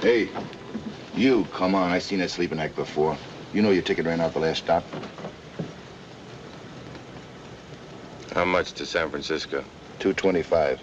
Hey, you, come on. I seen that sleeping act before. You know your ticket ran out the last stop. How much to San Francisco? $225.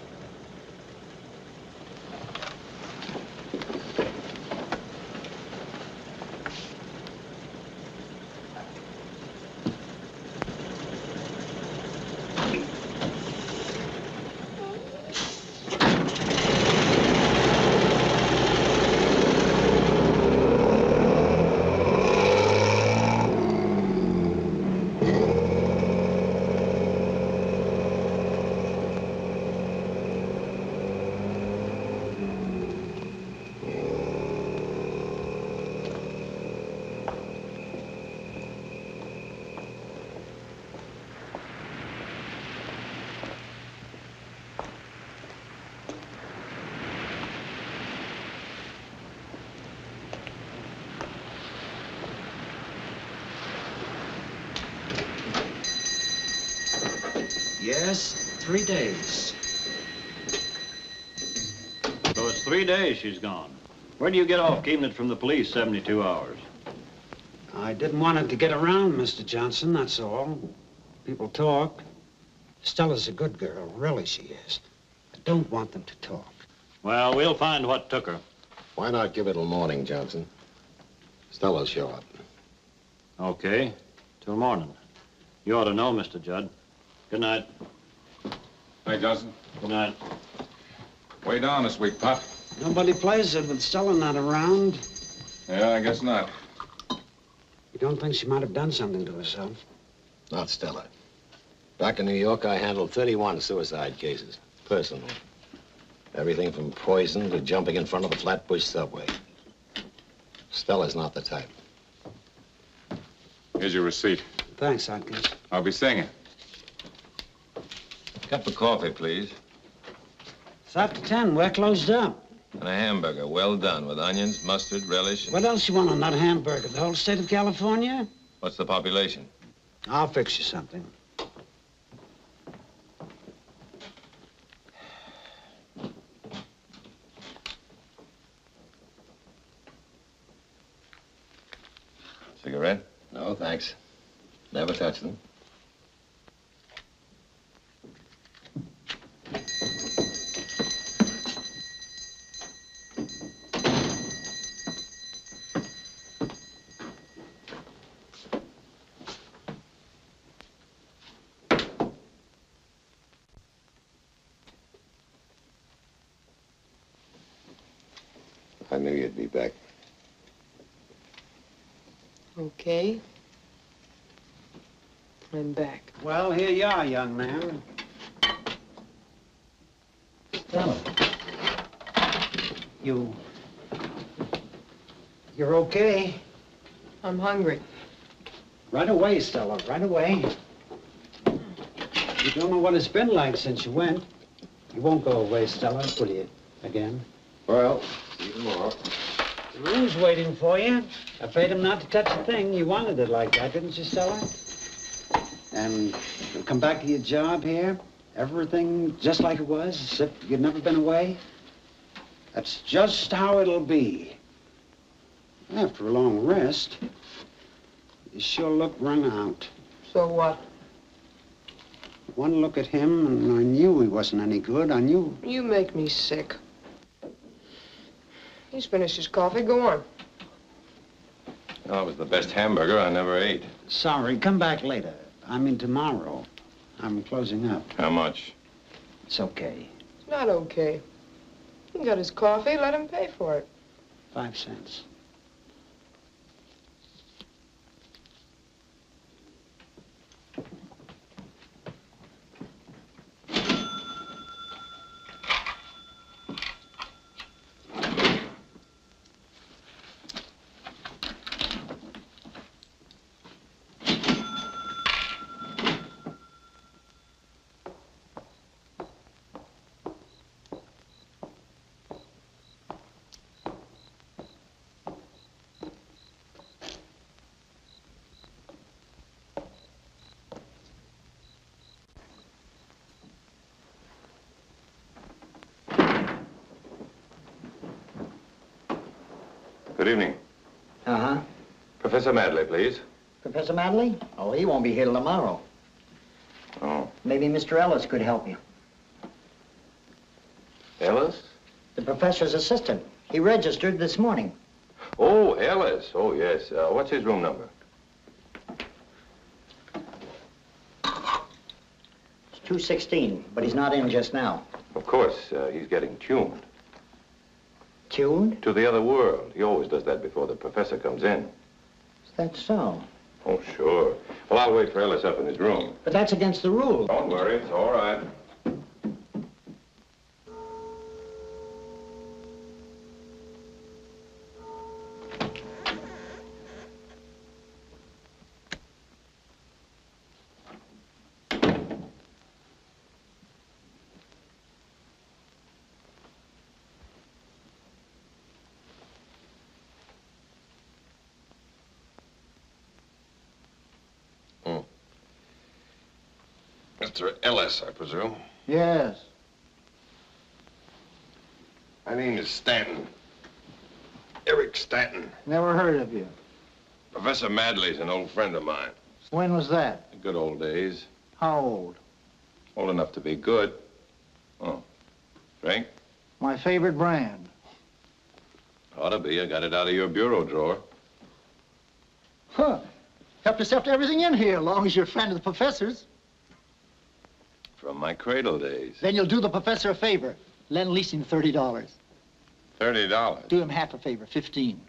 Yes, 3 days. So it's 3 days she's gone. Where do you get off keeping it from the police 72 hours? I didn't want it to get around, Mr. Johnson, that's all. People talk. Stella's a good girl, really she is. I don't want them to talk. Well, we'll find what took her. Why not give it till morning, Johnson? Stella'll show up. Okay, till morning. You ought to know, Mr. Judd. Good night. Hey, Johnson. Good night. Way down this week, Pop. Nobody plays it with Stella not around. Yeah, I guess not. You don't think she might have done something to herself? Not Stella. Back in New York, I handled 31 suicide cases, personally. Everything from poison to jumping in front of the Flatbush subway. Stella's not the type. Here's your receipt. Thanks, Atkins. I'll be seeing you. Cup of coffee, please. It's after 10. We're closed up. And a hamburger, well done, with onions, mustard, relish. What else you want on that hamburger? The whole state of California? What's the population? I'll fix you something. Cigarette? No, thanks. Never touch them. I knew you'd be back. Okay. I'm back. Well, here you are, young man. Stella. You're okay? I'm hungry. Right away, Stella, right away. You don't know what it's been like since you went. You won't go away, Stella, will you? Again? Well, see you tomorrow. The room's waiting for you. I paid him not to touch a thing. You wanted it like that, didn't you, Stella? And you'll come back to your job here, everything just like it was, as if you'd never been away. That's just how it'll be. After a long rest, you sure look run out. So what? One look at him, and I knew he wasn't any good. I knew. You make me sick. He's finished his coffee. Go on. Oh, it was the best hamburger I never ate. Sorry, come back later. I mean tomorrow. I'm closing up. How much? It's okay. It's not okay. He got his coffee. Let him pay for it. 5 cents. Good evening. Uh-huh. Professor Madley, please. Professor Madley? Oh, he won't be here till tomorrow. Oh. Maybe Mr. Ellis could help you. Ellis? The professor's assistant. He registered this morning. Oh, Ellis. Oh, yes. What's his room number? It's 216, but he's not in just now. Of course, he's getting tuned. Tuned? To the other world. He always does that before the professor comes in. Is that so? Oh, sure. Well, I'll wait for Ellis up in his room. But that's against the rules. Don't worry, it's all right. Mr. Ellis, I presume. Yes. My name is Stanton. Eric Stanton. Never heard of you. Professor Madley's an old friend of mine. When was that? The good old days. How old? Old enough to be good. Oh. Drink? My favorite brand. Ought to be. I got it out of your bureau drawer. Huh. Help yourself to everything in here, as long as you're a friend of the professor's. From my cradle days. Then you'll do the professor a favor. Lend leasing $30. $30. Do him half a favor, 15.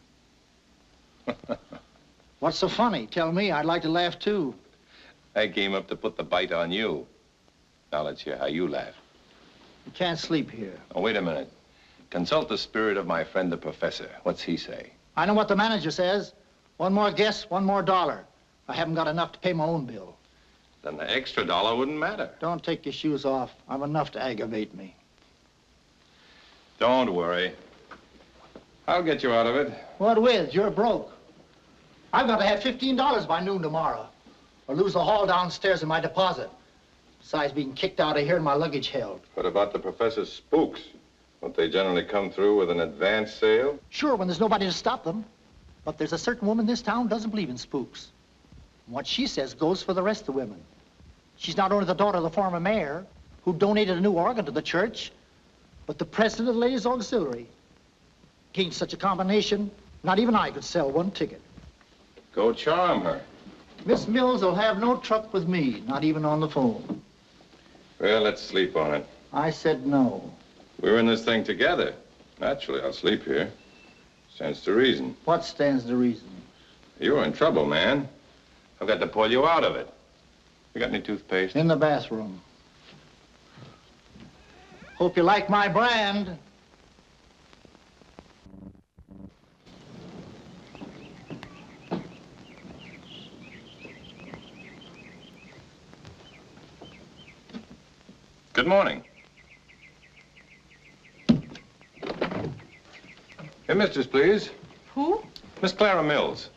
What's so funny? Tell me, I'd like to laugh too. I came up to put the bite on you. Now let's hear how you laugh. You can't sleep here. Oh, wait a minute. Consult the spirit of my friend the professor. What's he say? I know what the manager says. One more guess, one more dollar. I haven't got enough to pay my own bill. Then the extra dollar wouldn't matter. Don't take your shoes off. I've enough to aggravate me. Don't worry. I'll get you out of it. What with? You're broke. I've got to have $15 by noon tomorrow, or lose the haul downstairs in my deposit. Besides being kicked out of here and my luggage held. What about the professor's spooks? Don't they generally come through with an advance sale? Sure, when there's nobody to stop them. But there's a certain woman in this town who doesn't believe in spooks. And what she says goes for the rest of the women. She's not only the daughter of the former mayor, who donated a new organ to the church, but the president of the Ladies' Auxiliary. Against such a combination, not even I could sell one ticket. Go charm her. Miss Mills will have no truck with me, not even on the phone. Well, let's sleep on it. I said no. We're in this thing together. Naturally, I'll sleep here. Stands to reason. What stands to reason? You're in trouble, man. I've got to pull you out of it. You got any toothpaste? In the bathroom. Hope you like my brand. Good morning. Hey, mistress, please. Who? Miss Clara Mills.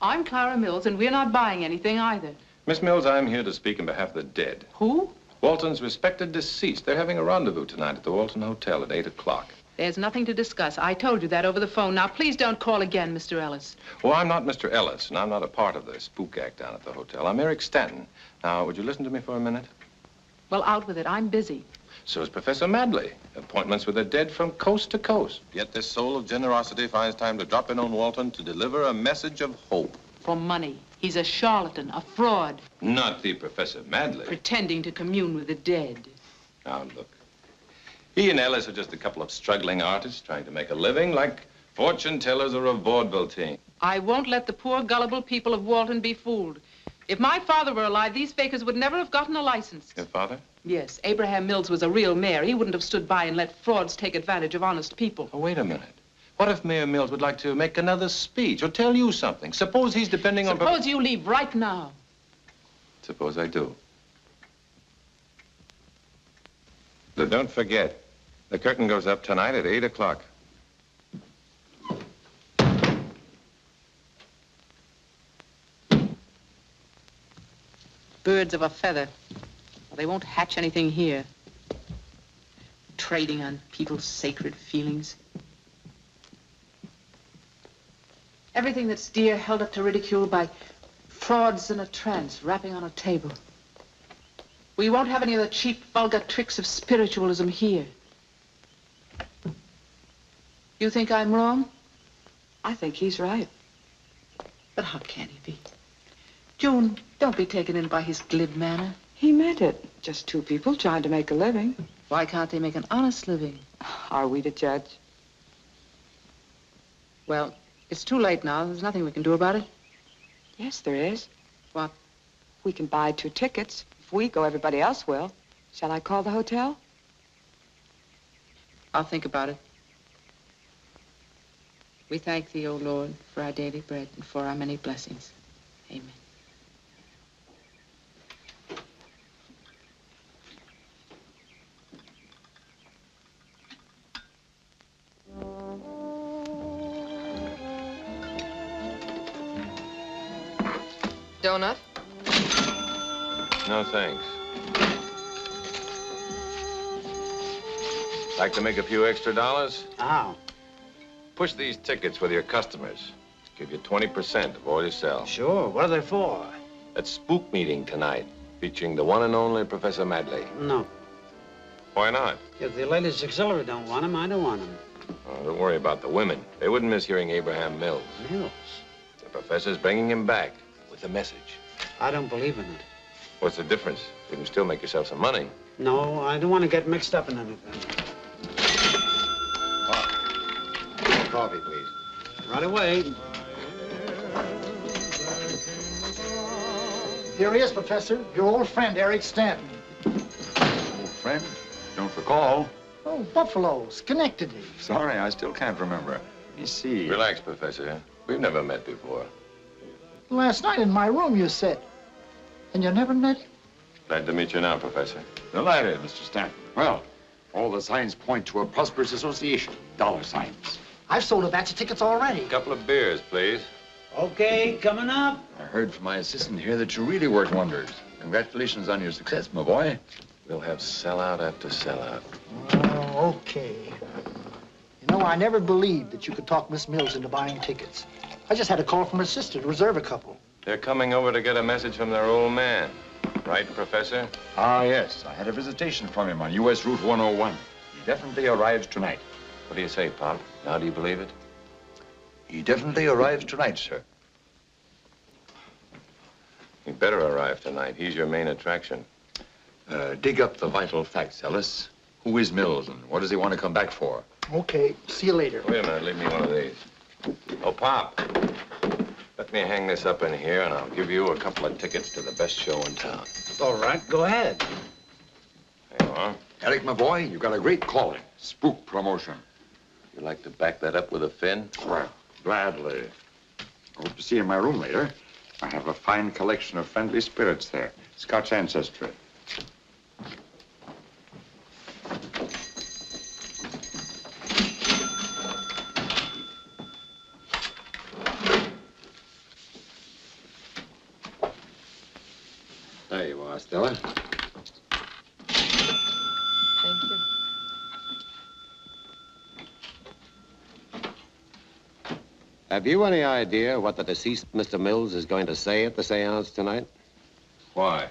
I'm Clara Mills, and we're not buying anything either. Miss Mills, I'm here to speak on behalf of the dead. Who? Walton's respected deceased. They're having a rendezvous tonight at the Walton Hotel at 8 o'clock. There's nothing to discuss. I told you that over the phone. Now, please don't call again, Mr. Ellis. Oh, I'm not Mr. Ellis, and I'm not a part of the spook act down at the hotel. I'm Eric Stanton. Now, would you listen to me for a minute? Well, out with it. I'm busy. So is Professor Madley. Appointments with the dead from coast to coast. Yet this soul of generosity finds time to drop in on Walton to deliver a message of hope. For money. He's a charlatan, a fraud. Not the Professor Madley. Pretending to commune with the dead. Now, look. He and Ellis are just a couple of struggling artists trying to make a living like fortune tellers or a vaudeville team. I won't let the poor, gullible people of Walton be fooled. If my father were alive, these fakers would never have gotten a license. Your father? Yes, Abraham Mills was a real mayor. He wouldn't have stood by and let frauds take advantage of honest people. Oh, wait a minute. What if Mayor Mills would like to make another speech or tell you something? Suppose he's depending on... Suppose you leave right now. Suppose I do. But don't forget, the curtain goes up tonight at 8 o'clock. Birds of a feather. Well, they won't hatch anything here. Trading on people's sacred feelings. Everything that's dear held up to ridicule by frauds in a trance, rapping on a table. We won't have any of the cheap, vulgar tricks of spiritualism here. You think I'm wrong? I think he's right. But how can he be? June, don't be taken in by his glib manner. He meant it. Just two people trying to make a living. Why can't they make an honest living? Are we to judge? Well, it's too late now. There's nothing we can do about it. Yes, there is. What? We can buy 2 tickets. If we go, everybody else will. Shall I call the hotel? I'll think about it. We thank thee, O Lord, for our daily bread and for our many blessings. Amen. Donut? No, thanks. Like to make a few extra dollars? How? Push these tickets with your customers. Give you 20% of all you sell. Sure. What are they for? That spook meeting tonight, featuring the one and only Professor Madley. No. Why not? If the ladies auxiliary don't want them, I don't want them. Oh, don't worry about the women. They wouldn't miss hearing Abraham Mills. Mills? The professor's bringing him back with a message. I don't believe in it. What's the difference? You can still make yourself some money. No, I don't want to get mixed up in anything. Coffee, please. Right away. Here he is, Professor. Your old friend, Eric Stanton. Old friend? Don't recall. Oh, Buffalo, Schenectady. Sorry, I still can't remember. Let me see. Relax, Professor. We've never met before. Last night in my room, you said. And you never met him? Glad to meet you now, Professor. Delighted, Mr. Stanton. Well, all the signs point to a prosperous association. Dollar signs. I've sold a batch of tickets already. A couple of beers, please. Okay, coming up. I heard from my assistant here that you really work wonders. Congratulations on your success, my boy. We'll have sellout after sellout. Oh, okay. You know, I never believed that you could talk Miss Mills into buying tickets. I just had a call from her sister to reserve a couple. They're coming over to get a message from their old man. Right, Professor? Ah, yes. I had a visitation from him on U.S. Route 101. He definitely arrives tonight. What do you say, Pop? Now do you believe it? He definitely arrives tonight, sir. He better arrive tonight. He's your main attraction. Dig up the vital facts, Ellis. Who is Mills, and what does he want to come back for? Okay, see you later. Wait a minute, leave me one of these. Oh, Pop, let me hang this up in here, and I'll give you a couple of tickets to the best show in town. All right, go ahead. There you are. Eric, my boy, you've got a great calling. Spook promotion. You like to back that up with a fin? Well, gladly. Hope to see you in my room later. I have a fine collection of friendly spirits there. Scotch ancestry. There you are, Stella. Thank you. Have you any idea what the deceased Mr. Mills is going to say at the seance tonight? Why?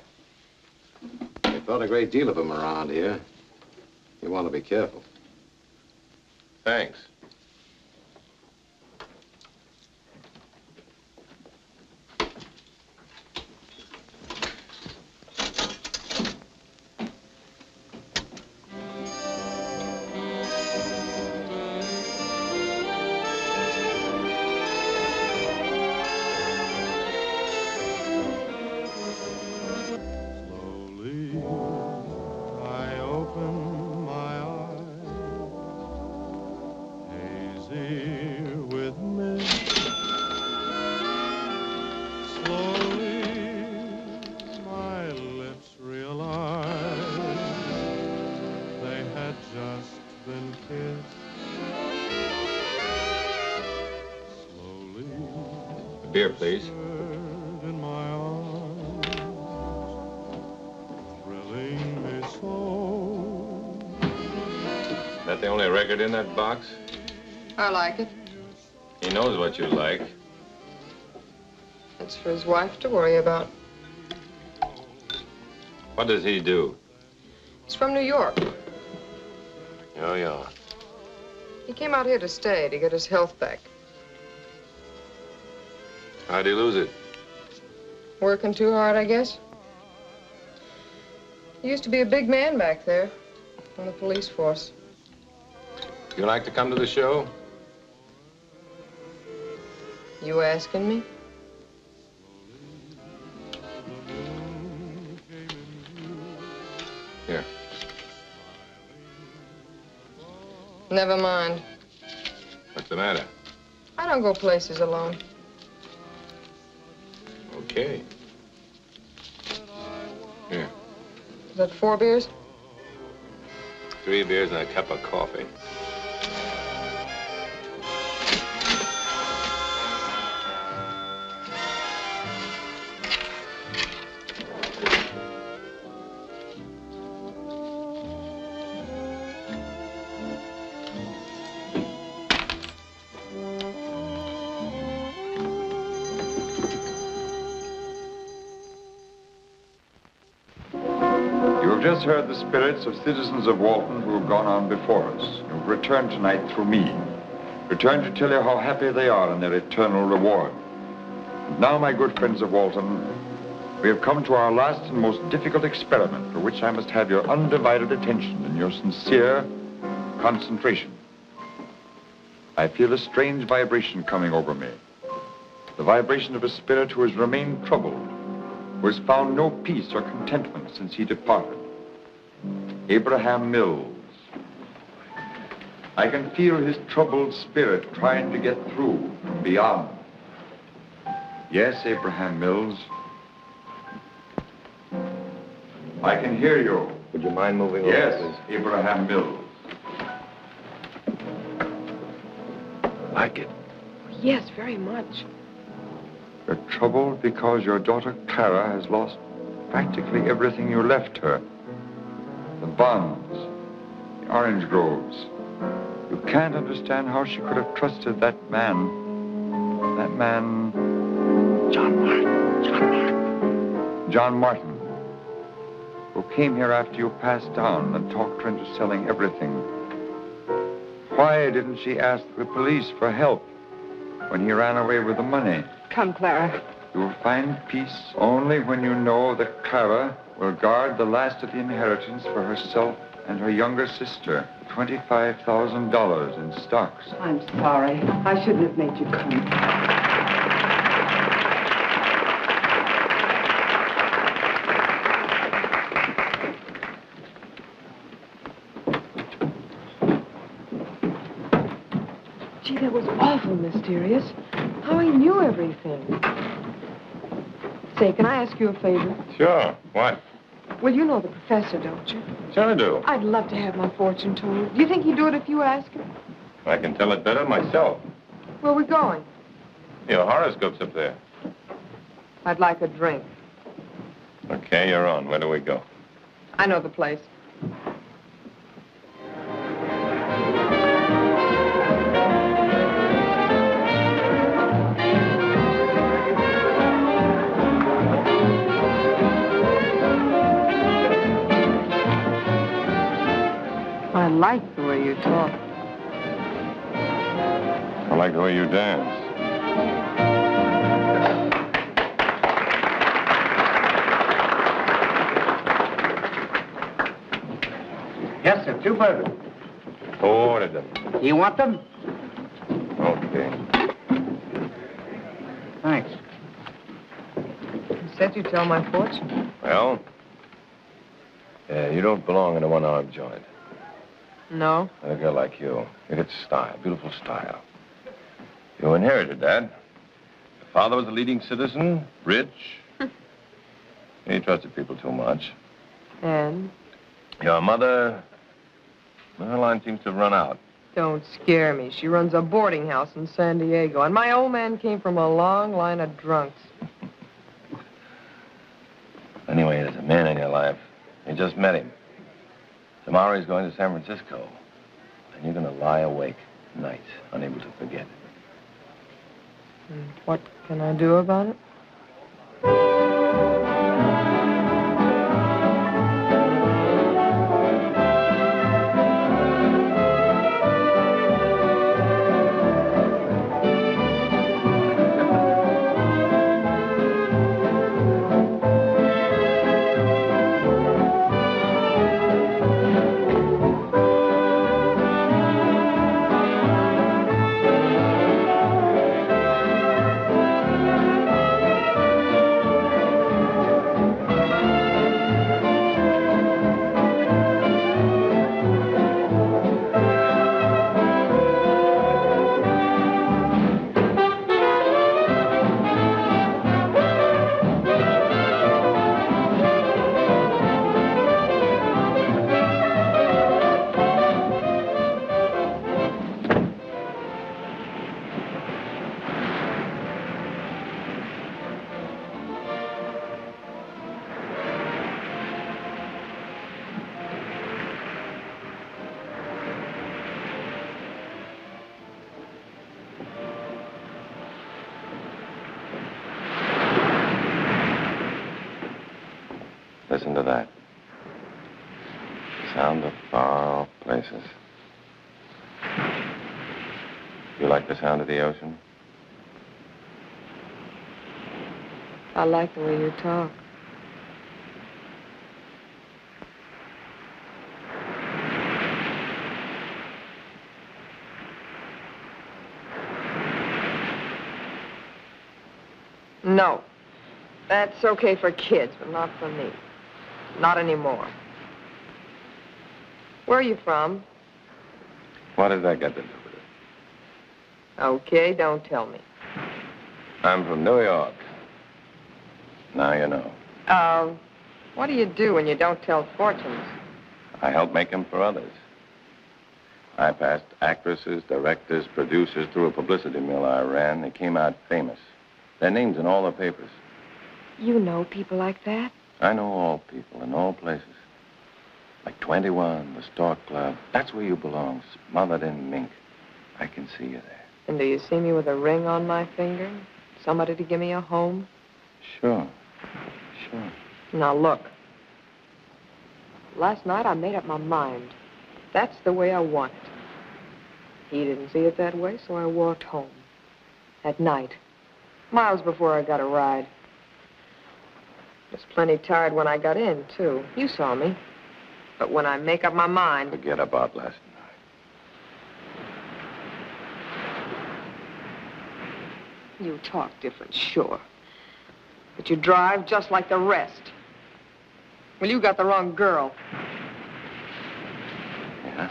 We thought a great deal of him around here. You want to be careful. Thanks. Beer, please. That the only record in that box? I like it. He knows what you like. That's for his wife to worry about. What does he do? He's from New York. Oh, yeah. He came out here to stay, to get his health back. How'd he lose it? Working too hard, I guess. He used to be a big man back there on the police force. You like to come to the show? You asking me? Here. Never mind. What's the matter? I don't go places alone. Okay. Here. Is that 4 beers? 3 beers and a cup of coffee. You have just heard the spirits of citizens of Walton who have gone on before us, who have returned tonight through me. Returned to tell you how happy they are in their eternal reward. And now, my good friends of Walton, we have come to our last and most difficult experiment, for which I must have your undivided attention and your sincere concentration. I feel a strange vibration coming over me. The vibration of a spirit who has remained troubled, who has found no peace or contentment since he departed. Abraham Mills. I can feel his troubled spirit trying to get through from beyond. Yes, Abraham Mills. I can hear you. Would you mind moving over, Yes, please? Abraham Mills. Like it. Yes, very much. You're troubled because your daughter Clara has lost practically everything you left her. The bonds, the orange groves. You can't understand how she could have trusted that man. That man... John Martin. John Martin, who came here after you passed down and talked her into selling everything. Why didn't she ask the police for help when he ran away with the money? Come, Clara. You will find peace only when you know that Clara will guard the last of the inheritance for herself and her younger sister. $25,000 in stocks. I'm sorry. I shouldn't have made you come. Gee, that was awful mysterious. How he knew everything. Say, can I ask you a favor? Sure. What? Well, you know the professor, don't you? Sure I do. I'd love to have my fortune told. Do you think he'd do it if you asked him? I can tell it better myself. Where are we going? Your horoscope's up there. I'd like a drink. Okay, you're on. Where do we go? I know the place. I like the way you talk. I like the way you dance. Yes, sir. 2 burgers. Order them. You want them? Okay. Thanks. You said you'd tell my fortune. Well, you don't belong in a one-armed joint. No? A girl like you. You get style, beautiful style. You inherited that. Your father was a leading citizen, rich. He trusted people too much. And? Your mother, her line seems to have run out. Don't scare me. She runs a boarding house in San Diego, and my old man came from a long line of drunks. Anyway, there's a man in your life. You just met him. Tomorrow he's going to San Francisco. And you're going to lie awake nights, unable to forget. And what can I do about it? Listen to that. Sound of far-off places. You like the sound of the ocean? I like the way you talk. No. That's okay for kids, but not for me. Not anymore. Where are you from? What does that got to do with it? Okay, don't tell me. I'm from New York. Now you know. What do you do when you don't tell fortunes? I help make them for others. I passed actresses, directors, producers through a publicity mill I ran. They came out famous. Their names in all the papers. You know people like that? I know all people in all places. Like 21, the Stork Club. That's where you belong, smothered in mink. I can see you there. And do you see me with a ring on my finger? Somebody to give me a home? Sure. Sure. Now, look. Last night, I made up my mind. That's the way I want it. He didn't see it that way, so I walked home. At night. Miles before I got a ride. Was plenty tired when I got in, too. You saw me. But when I make up my mind... Forget about last night. You talk different, sure. But you drive just like the rest. Well, you got the wrong girl. Yeah?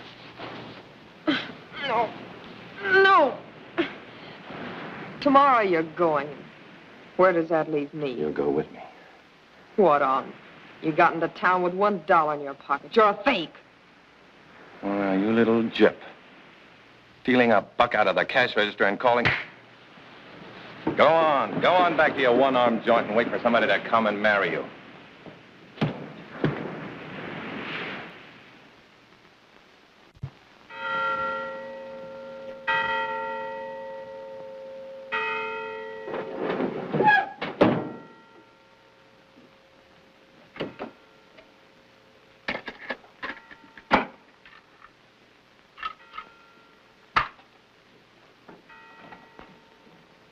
No. No. Tomorrow you're going. Where does that leave me? You'll go with me. What on? You got into town with $1 in your pocket. You're a fake. Well, you little gyp. Stealing a buck out of the cash register and calling... Go on back to your one-armed joint and wait for somebody to come and marry you.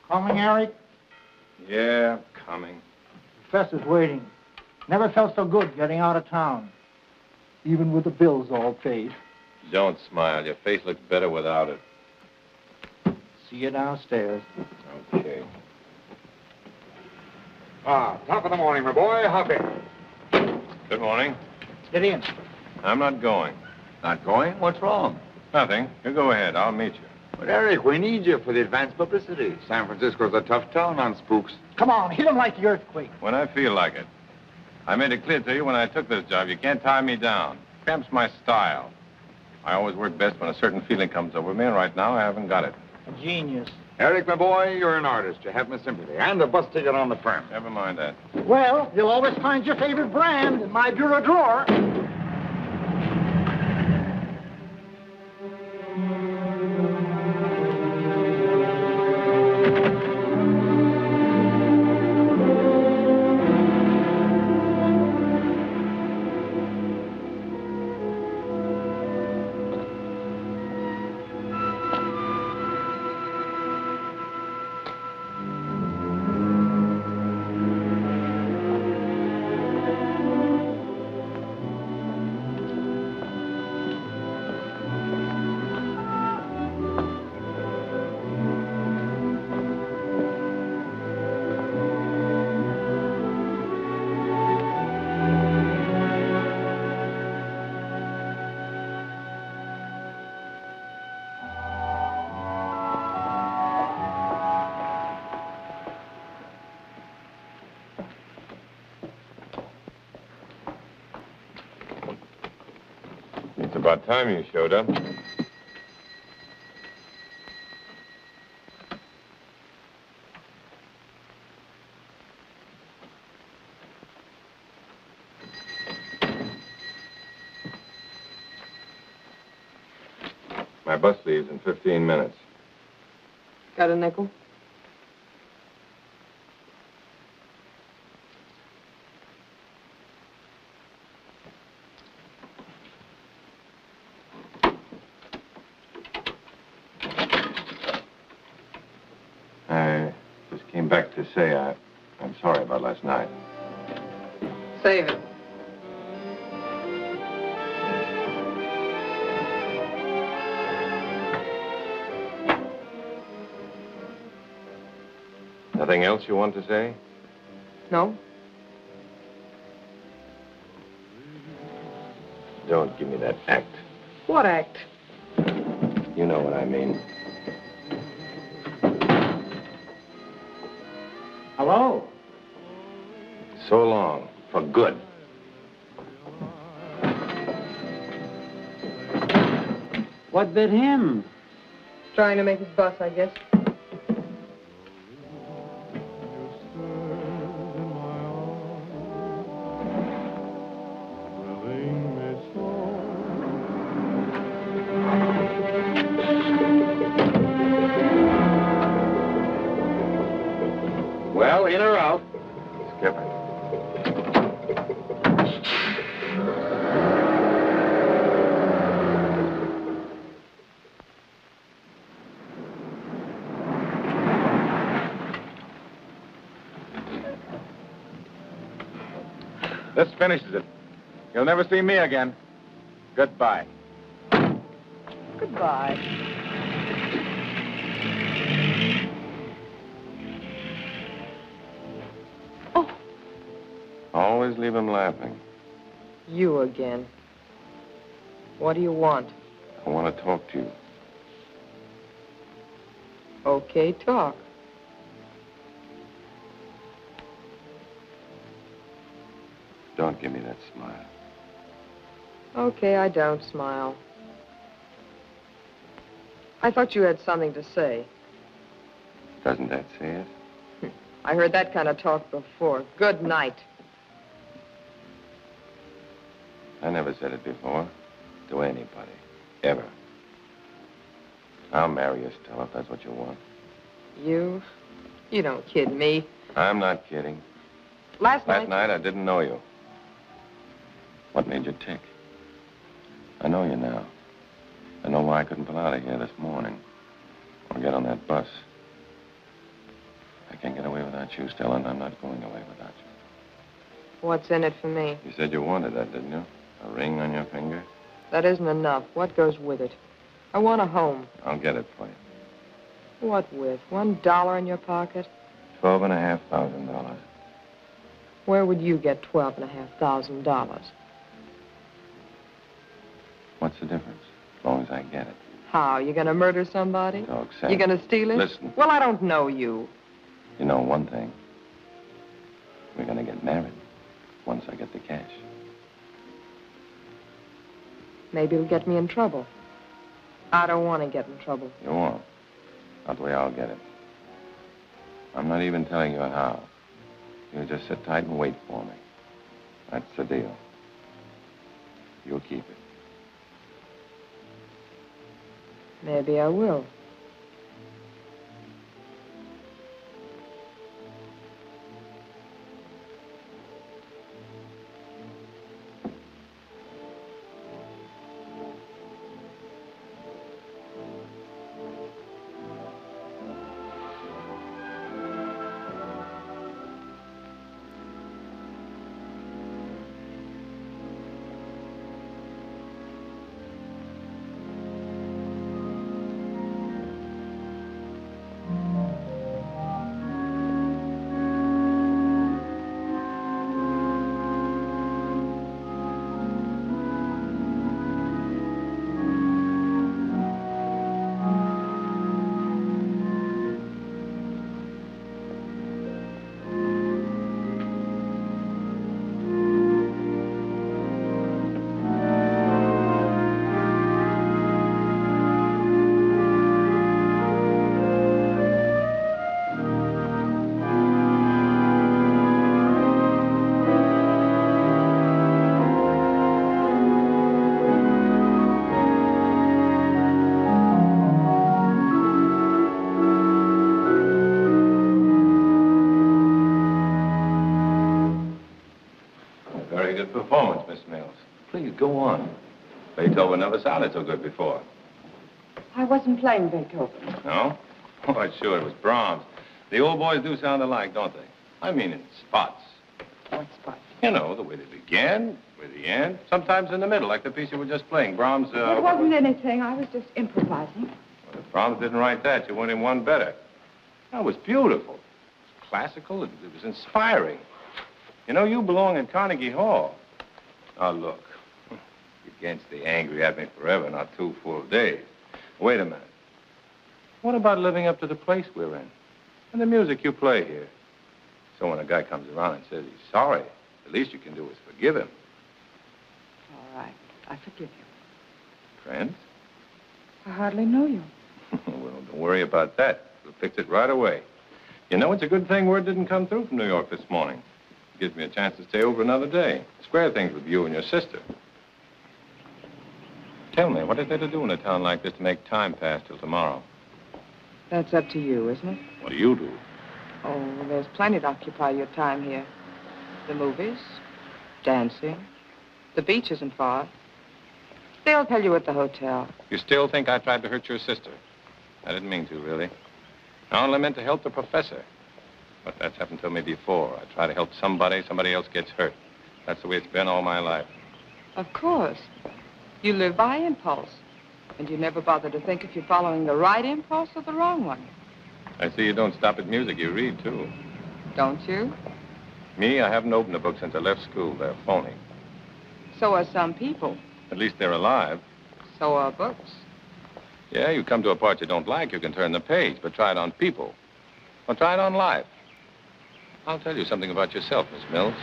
Coming, Eric? Yeah, coming. Professor's waiting. Never felt so good getting out of town. Even with the bills all paid. Don't smile. Your face looks better without it. See you downstairs. Okay. Top of the morning, my boy. Hop in. Good morning. Get in. I'm not going. Not going? What's wrong? Nothing. You go ahead. I'll meet you. But, Eric, we need you for the advance publicity. San Francisco's a tough town on spooks. Come on, hit him like the earthquake. When I feel like it. I made it clear to you when I took this job, you can't tie me down. Cramps my style. I always work best when a certain feeling comes over me, and right now I haven't got it. A genius. Eric, my boy, you're an artist. You have my sympathy. And a bus ticket on the firm. Never mind that. Well, you'll always find your favorite brand in my bureau drawer. It's about time you showed up. My bus leaves in 15 minutes. Got a nickel? came back to say I'm sorry about last night. Save it. Nothing else you want to say? No? Don't give me that act. What act? You know what I mean. Hello? So long. For good. What bit him? Trying to make his bus, I guess. Well, in or out? Skipper. This finishes it. You'll never see me again. Goodbye. Goodbye. Always leave him laughing. You again. What do you want? I want to talk to you. Okay, talk. Don't give me that smile. Okay, I don't smile. I thought you had something to say. Doesn't that say it? I heard that kind of talk before. Good night. I never said it before. To anybody. Ever. I'll marry you, Stella, if that's what you want. You? You don't kid me. I'm not kidding. Last night I didn't know you. What made you tick? I know you now. I know why I couldn't pull out of here this morning. Or get on that bus. I can't get away without you, Stella, and I'm not going away without you. What's in it for me? You said you wanted that, didn't you? A ring on your finger? That isn't enough. What goes with it? I want a home. I'll get it for you. What with? $1 in your pocket? $12,500. Where would you get $12,500? What's the difference? As long as I get it. How? You gonna murder somebody? Dog Sam. You gonna steal it? Listen. Well, I don't know you. You know one thing. We're gonna get married once I get the cash. Maybe it'll get me in trouble. I don't want to get in trouble. You won't. Not the way I'll get it. I'm not even telling you how. You just sit tight and wait for me. That's the deal. You'll keep it. Maybe I will. Very good performance, Miss Mills. Please, go on. Beethoven never sounded so good before. I wasn't playing Beethoven. No? Oh, sure, it was Brahms. The old boys do sound alike, don't they? I mean in spots. What spot? You know, the way they began, where the end, sometimes in the middle, like the piece you were just playing. Brahms, It wasn't anything. I was just improvising. Well, if Brahms didn't write that, you went in one better. That was beautiful. It was classical. It was inspiring. You know, you belong in Carnegie Hall. Now, look. You can't stay angry at me forever, not 2 full days. Wait a minute. What about living up to the place we're in? And the music you play here? So when a guy comes around and says he's sorry, the least you can do is forgive him. All right. I forgive you. Friends? I hardly know you. Well, don't worry about that. We'll fix it right away. You know, it's a good thing word didn't come through from New York this morning. It gives me a chance to stay over another day. Square things with you and your sister. Tell me, what is there to do in a town like this to make time pass till tomorrow? That's up to you, isn't it? What do you do? Oh, there's plenty to occupy your time here. The movies, dancing, the beach isn't far. They'll tell you at the hotel. You still think I tried to hurt your sister? I didn't mean to, really. I only meant to help the professor. But that's happened to me before. I try to help somebody else gets hurt. That's the way it's been all my life. Of course. You live by impulse. And you never bother to think if you're following the right impulse or the wrong one. I see you don't stop at music. You read, too. Don't you? Me, I haven't opened a book since I left school. They're phony. So are some people. At least they're alive. So are books. Yeah, you come to a part you don't like, you can turn the page, but try it on people. Or try it on life. I'll tell you something about yourself, Miss Mills.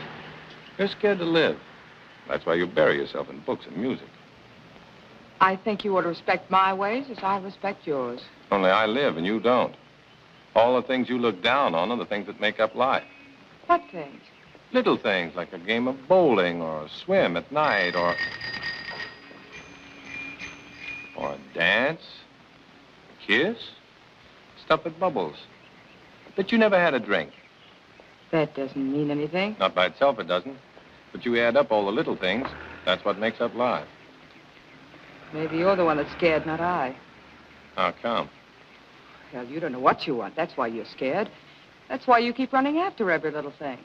You're scared to live. That's why you bury yourself in books and music. I think you ought to respect my ways as I respect yours. Only I live and you don't. All the things you look down on are the things that make up life. What things? Little things like a game of bowling or a swim at night or a dance, a kiss, stuff that bubbles. But you never had a drink. That doesn't mean anything. Not by itself, it doesn't. But you add up all the little things. That's what makes up life. Maybe you're the one that's scared, not I. How come? Well, you don't know what you want. That's why you're scared. That's why you keep running after every little thing.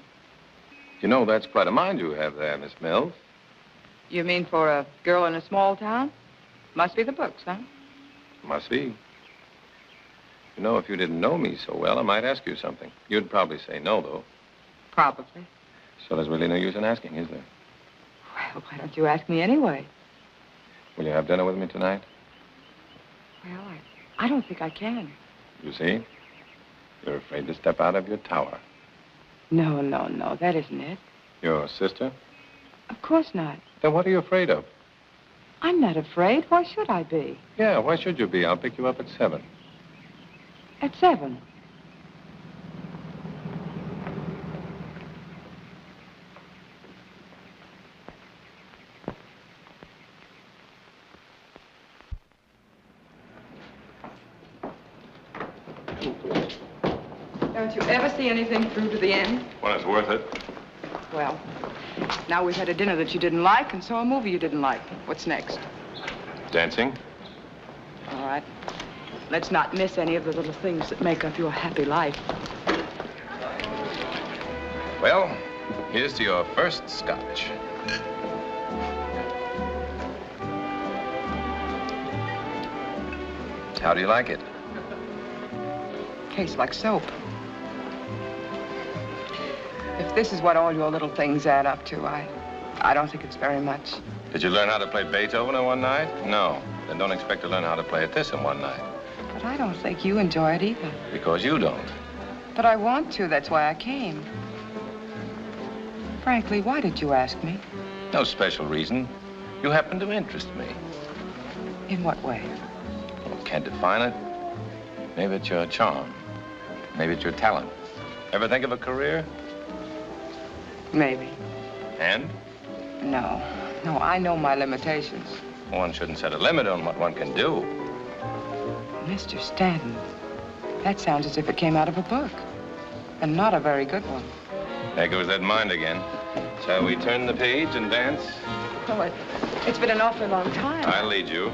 You know, that's quite a mind you have there, Miss Mills. You mean for a girl in a small town? Must be the books, huh? Must be. You know, if you didn't know me so well, I might ask you something. You'd probably say no, though. Probably. So there's really no use in asking, is there? Well, why don't you ask me anyway? Will you have dinner with me tonight? Well, I don't think I can. You see? You're afraid to step out of your tower. No. That isn't it. Your sister? Of course not. Then what are you afraid of? I'm not afraid. Why should I be? Yeah, why should you be? I'll pick you up at 7. At 7? Don't you ever see anything through to the end? When it's worth it. Well, now we've had a dinner that you didn't like and saw a movie you didn't like. What's next? Dancing? All right. Let's not miss any of the little things that make up your happy life. Well, here's to your first scotch. How do you like it? Tastes like soap. If this is what all your little things add up to, I don't think it's very much. Did you learn how to play Beethoven in one night? No. Then don't expect to learn how to play this in one night. But I don't think you enjoy it either. Because you don't. But I want to. That's why I came. Frankly, why did you ask me? No special reason. You happen to interest me. In what way? Well, can't define it. Maybe it's your charm. Maybe it's your talent. Ever think of a career? Maybe. And? No, I know my limitations. One shouldn't set a limit on what one can do. Mr. Stanton, that sounds as if it came out of a book. And not a very good one. There goes that mind again. Shall we turn the page and dance? Well, it's been an awfully long time. I'll lead you.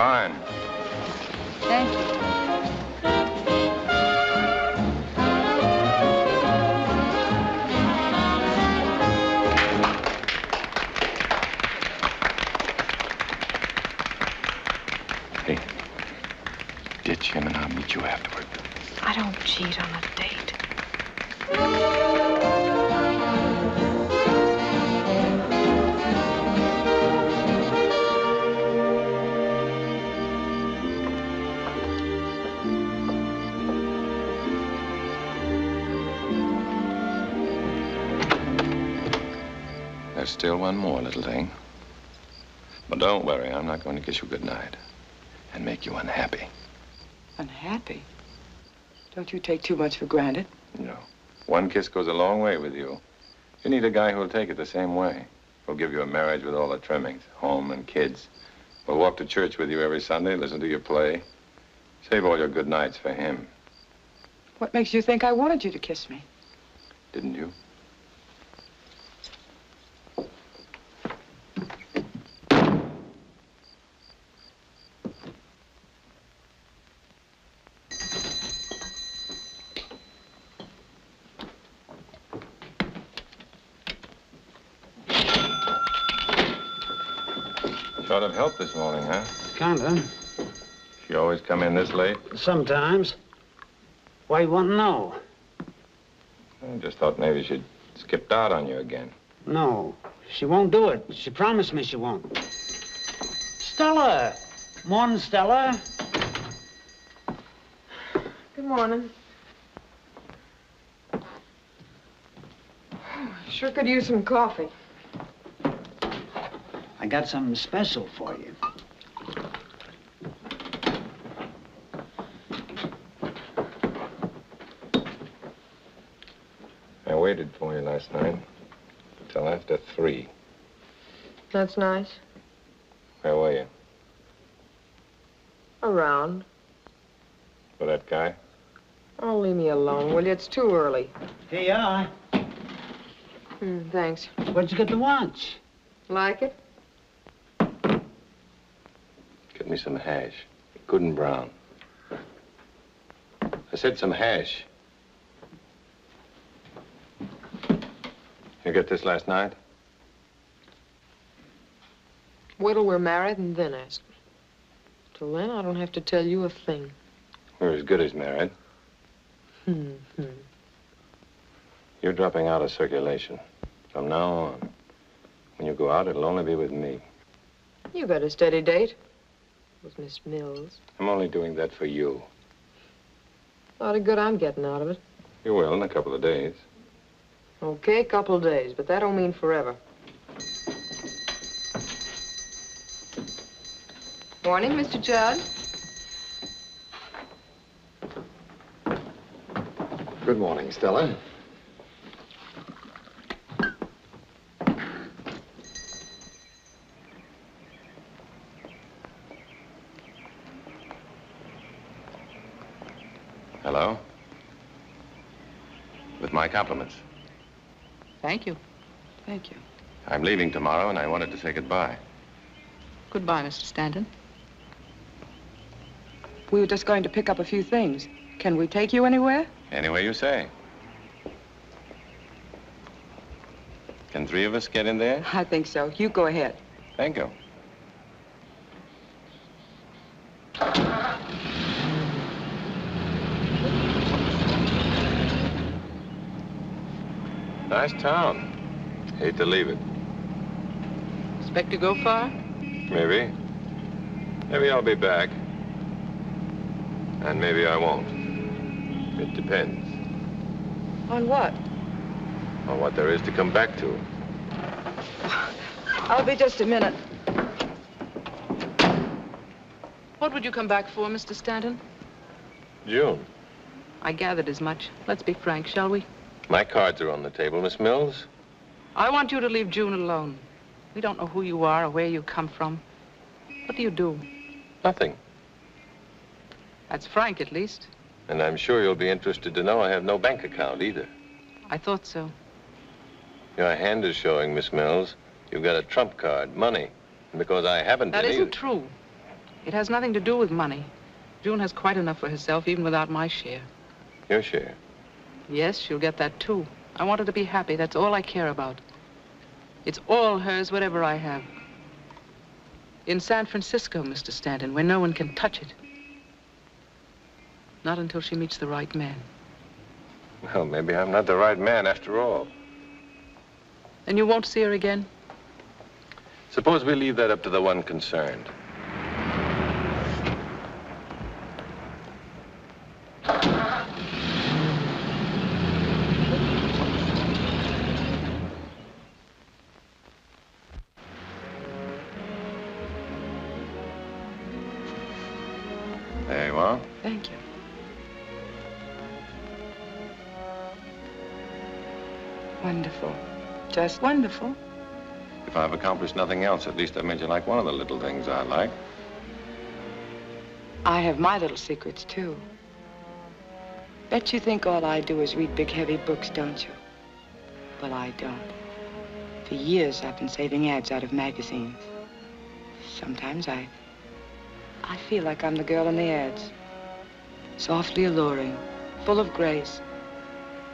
Fine. Thank you. Hey, ditch him and I'll meet you afterward. I don't cheat on a date. There's still one more little thing. But don't worry, I'm not going to kiss you goodnight and make you unhappy. Unhappy? Don't you take too much for granted? No. One kiss goes a long way with you. You need a guy who'll take it the same way. Who'll give you a marriage with all the trimmings, home and kids. Will walk to church with you every Sunday, listen to your play. Save all your good nights for him. What makes you think I wanted you to kiss me? Didn't you? Sort of helped this morning, huh? Kinda. She always come in this late? Sometimes. Why you want to know? I just thought maybe she'd skipped out on you again. No, she won't do it. She promised me she won't. Stella! Morning, Stella. Good morning. Sure could use some coffee. I got something special for you. I waited for you last night until after 3. That's nice. Where were you? Around. For that guy? Oh, leave me alone, will you? It's too early. Here you are. Thanks. What'd you get to watch? Like it? Get me some hash. Good and brown. I said some hash. You get this last night? Wait till we're married and then ask me. Till then, I don't have to tell you a thing. We're as good as married. You're dropping out of circulation. From now on, when you go out, it'll only be with me. You got a steady date with Miss Mills. I'm only doing that for you. A lot of good I'm getting out of it. You will in a couple of days. Okay, couple days, but that don't mean forever. Morning, Mr. Judd. Good morning, Stella. Hello? With my compliments. Thank you. Thank you. I'm leaving tomorrow, and I wanted to say goodbye. Goodbye, Mr. Stanton. We were just going to pick up a few things. Can we take you anywhere? Any way you say. Can 3 of us get in there? I think so. You go ahead. Thank you. Nice town. Hate to leave it. Expect to go far? Maybe. Maybe I'll be back. And maybe I won't. It depends On what? on what there is to come back to. I'll be just a minute. What would you come back for, Mr. Stanton? June, I gathered as much. Let's be frank, shall we? my cards are on the table, Miss Mills. I want you to leave June alone. We don't know who you are or where you come from. What do you do? Nothing. That's frank, at least. And I'm sure you'll be interested to know I have no bank account either. I thought so. Your hand is showing, Miss Mills. You've got a trump card, money. And because I haven't That any... isn't true. It has nothing to do with money. June has quite enough for herself, even without my share. Your share? Yes, she'll get that, too. I want her to be happy. That's all I care about. It's all hers, whatever I have. In San Francisco, Mr. Stanton, where no one can touch it. Not until she meets the right man. Well, maybe I'm not the right man after all. And you won't see her again? Suppose we leave that up to the one concerned. There you are. Thank you. Wonderful. Just wonderful. If I've accomplished nothing else, at least I've made you like one of the little things I like. I have my little secrets, too. Bet you think all I do is read big, heavy books, don't you? Well, I don't. For years, I've been saving ads out of magazines. Sometimes I feel like I'm the girl in the ads. Softly alluring, full of grace,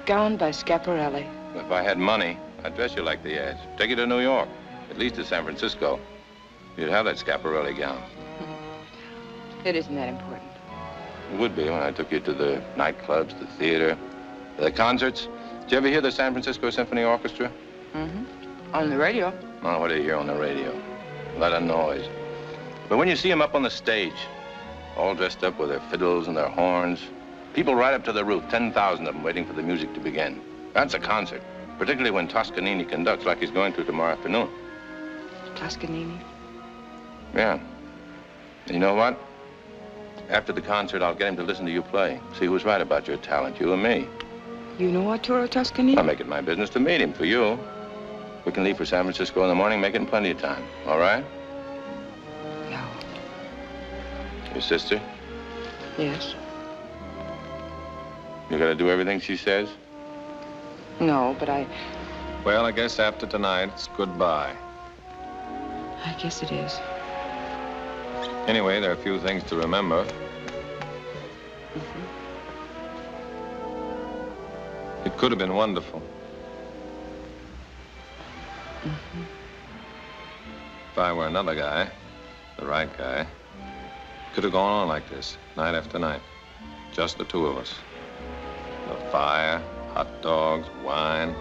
gowned by Schiaparelli. If I had money, I'd dress you like the ads. Take you to New York, at least to San Francisco. You'd have that Schiaparelli gown. It isn't that important. It would be when I took you to the nightclubs, the theater, the concerts. Did you ever hear the San Francisco Symphony Orchestra? Mm-hmm. On the radio. Oh, what do you hear on the radio? A lot of noise. But when you see them up on the stage, all dressed up with their fiddles and their horns, people right up to the roof, 10,000 of them waiting for the music to begin. That's a concert, particularly when Toscanini conducts like he's going to tomorrow afternoon. Toscanini? Yeah. And you know what? After the concert, I'll get him to listen to you play. See who's right about your talent, you or me. You know Arturo Toscanini? I'll make it my business to meet him for you. We can leave for San Francisco in the morning, make it in plenty of time. All right? No. Your sister? Yes. You gotta do everything she says? No, but Well, I guess after tonight, it's goodbye. I guess it is. Anyway, there are a few things to remember. Mm-hmm. It could have been wonderful. Mm-hmm. If I were another guy, the right guy, could have gone on like this, night after night. Just the two of us. The fire, hot dogs, wine,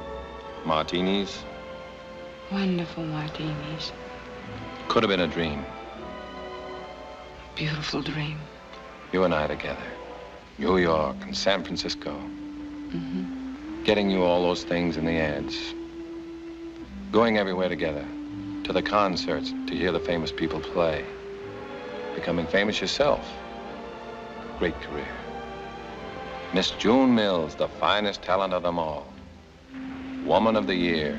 martinis. Wonderful martinis. Could have been a dream. Beautiful dream. You and I together. New York and San Francisco. Mm-hmm. Getting you all those things in the ads. Going everywhere together. To the concerts, to hear the famous people play. Becoming famous yourself. Great career. Miss June Mills, the finest talent of them all. Woman of the Year.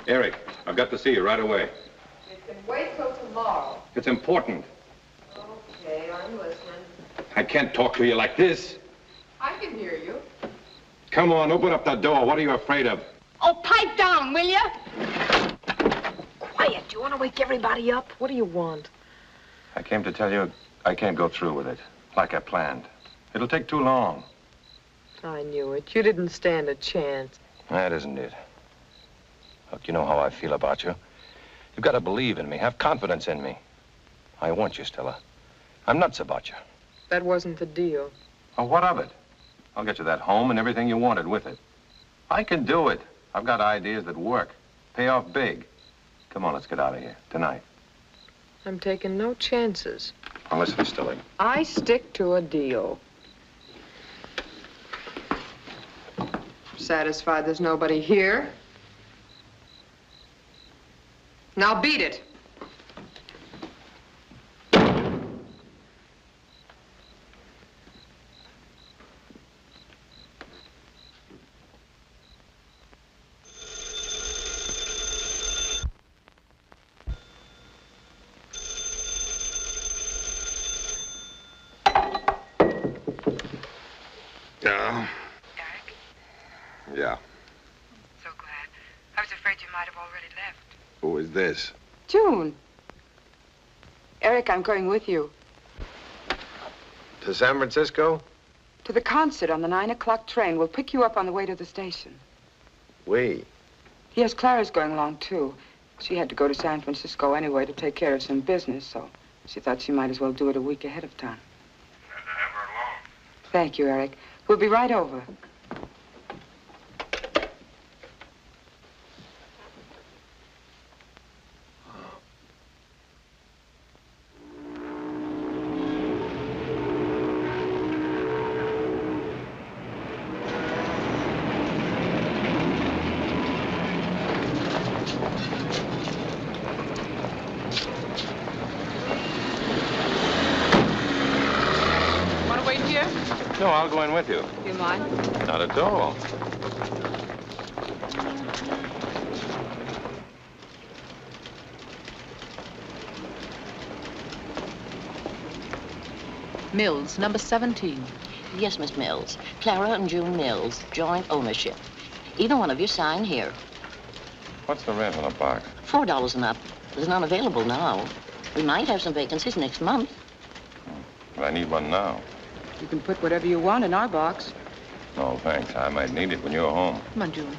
Eric, I've got to see you right away. It can wait till tomorrow. It's important. Okay, I'm listening. I can't talk to you like this. I can hear you. Come on, open up that door. What are you afraid of? Oh, pipe down, will you? Quiet. Do you want to wake everybody up? What do you want? I came to tell you I can't go through with it, like I planned. It'll take too long. I knew it. You didn't stand a chance. That isn't it. Look, you know how I feel about you. You've got to believe in me, have confidence in me. I want you, Stella. I'm nuts about you. That wasn't the deal. Well, what of it? I'll get you that home and everything you wanted with it. I can do it. I've got ideas that work. Pay off big. Come on, let's get out of here. Tonight. I'm taking no chances. Now listen, Stella. I stick to a deal. Satisfied there's nobody here? Now beat it. Yeah. Eric, Yeah. so glad. I was afraid you might have already left. Who is this? June. Eric, I'm going with you. To San Francisco? To the concert on the 9 o'clock train. We'll pick you up on the way to the station. We. Yes, Clara's going along, too. She had to go to San Francisco anyway to take care of some business, so she thought she might as well do it a week ahead of time. Glad to have her along. Thank you, Eric. We'll be right over. Want to wait here? No, I'll go in with you. You mind? Not at all. Mills, number 17. Yes, Miss Mills. Clara and June Mills, joint ownership. Either one of you sign here. What's the rent on a box? $4 and up. There's none available now. We might have some vacancies next month. But I need one now. You can put whatever you want in our box. No, thanks. I might need it when you're home. Come on, June.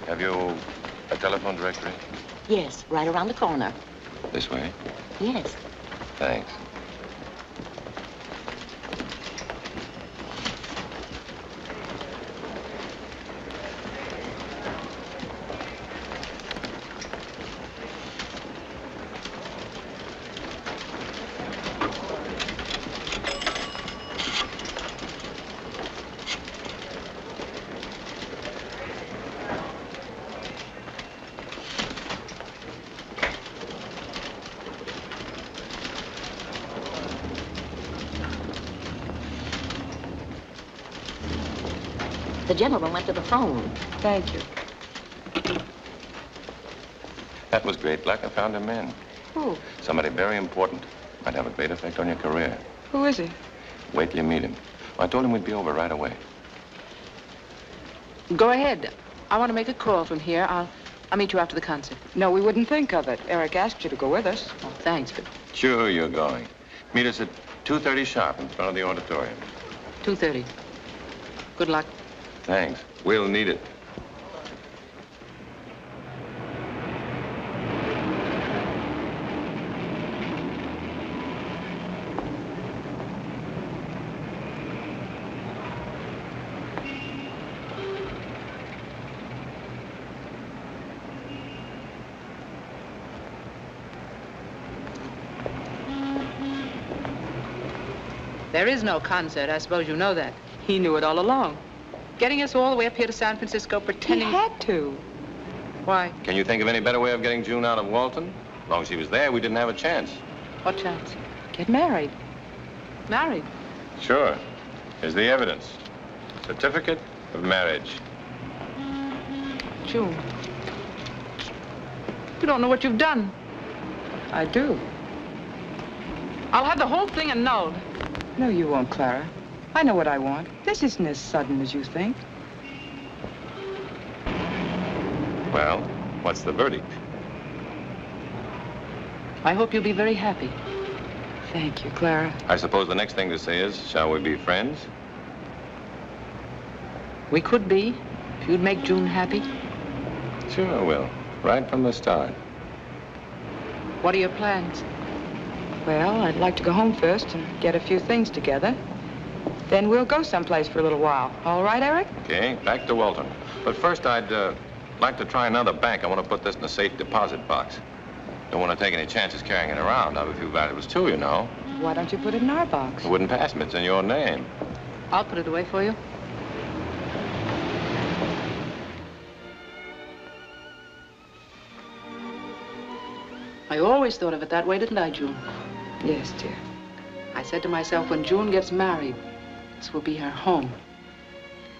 Have you a telephone directory? Yes, right around the corner. This way? Yes. Thanks. The gentleman went to the phone. Thank you. That was great luck. I found a man. Who? Somebody very important. Might have a great effect on your career. Who is he? Wait till you meet him. I told him we'd be over right away. Go ahead. I want to make a call from here. I'll meet you after the concert. No, we wouldn't think of it. Eric asked you to go with us. Oh, thanks, but Sure, you're going. Meet us at 2:30 sharp in front of the auditorium. 2:30. Good luck. Thanks. We'll need it. There is no concert. I suppose you know that. He knew it all along. Getting us all the way up here to San Francisco, pretending... He had to. Why? Can you think of any better way of getting June out of Walton? As long as she was there, we didn't have a chance. What chance? Get married. Married. Sure. Here's the evidence. Certificate of marriage. June. You don't know what you've done. I do. I'll have the whole thing annulled. No, you won't, Clara. I know what I want. This isn't as sudden as you think. Well, what's the verdict? I hope you'll be very happy. Thank you, Clara. I suppose the next thing to say is, shall we be friends? We could be, if you'd make June happy. Sure I will. Right from the start. What are your plans? Well, I'd like to go home first and get a few things together. Then we'll go someplace for a little while. All right, Eric? Okay, back to Walton. But first, I'd like to try another bank. I want to put this in a safe deposit box. Don't want to take any chances carrying it around. I have a few valuables, too, you know. Why don't you put it in our box? It wouldn't pass me. It's in your name. I'll put it away for you. I always thought of it that way, didn't I, June? Yes, dear. I said to myself, when June gets married, this will be her home.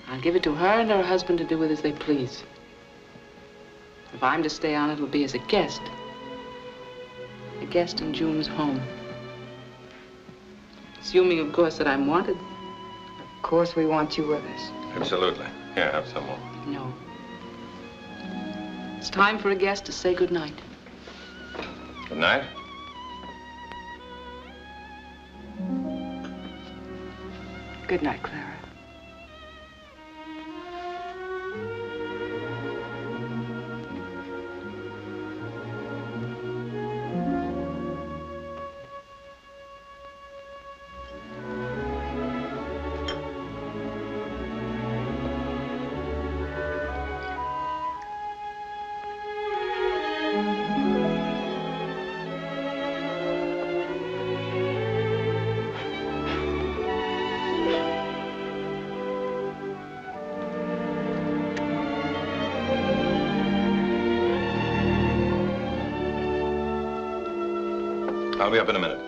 I'll give it to her and her husband to do with as they please. If I'm to stay on, it'll be as a guest. A guest in June's home. Assuming, of course, that I'm wanted. Of course we want you with us. Absolutely. Here, have some more. No. It's time for a guest to say goodnight. Good night. Good night, Clara. I'll be up in a minute.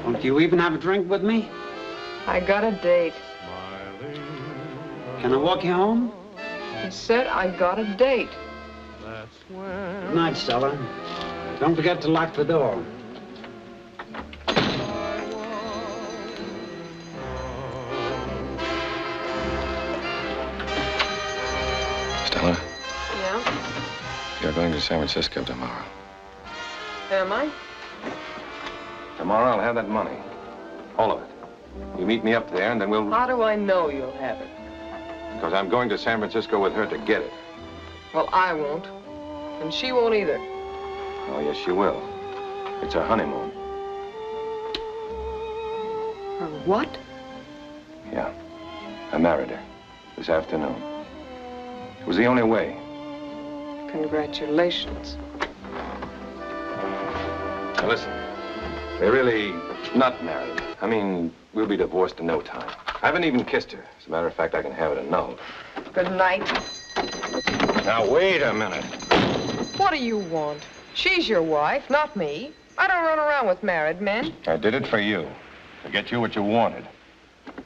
Won't you even have a drink with me? I got a date. Can I walk you home? I said I got a date. Good night, Stella. Don't forget to lock the door. Stella, Yeah? you're going to San Francisco tomorrow. Am I? Tomorrow I'll have that money. All of it. You meet me up there and then we'll... How do I know you'll have it? Because I'm going to San Francisco with her to get it. Well, I won't. And she won't either. Oh, yes, she will. It's her honeymoon. Her what? Yeah. I married her this afternoon. It was the only way. Congratulations. Now, listen. We're really not married. I mean, we'll be divorced in no time. I haven't even kissed her. As a matter of fact, I can have it annulled. Good night. Now, wait a minute. What do you want? She's your wife, not me. I don't run around with married men. I did it for you. To get you what you wanted.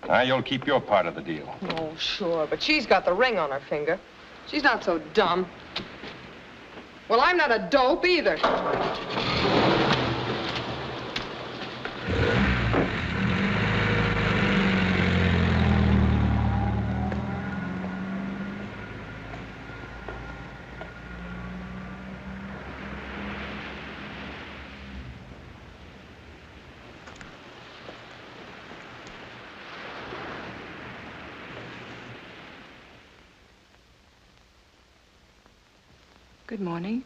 Now, you'll keep your part of the deal. Oh, sure, but she's got the ring on her finger. She's not so dumb. Well, I'm not a dope either. Good morning.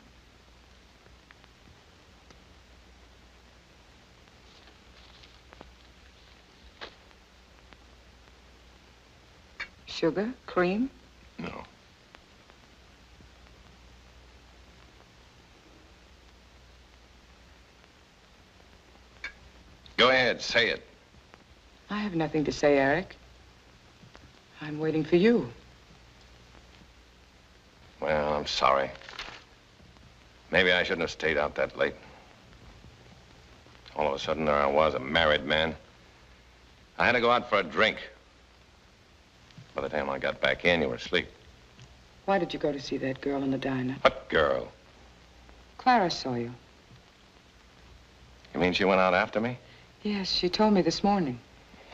Sugar? Cream? No. Go ahead, say it. I have nothing to say, Eric. I'm waiting for you. Well, I'm sorry. Maybe I shouldn't have stayed out that late. All of a sudden, there I was, a married man. I had to go out for a drink. By the time I got back in, you were asleep. Why did you go to see that girl in the diner? What girl? Clara saw you. You mean she went out after me? Yes, she told me this morning.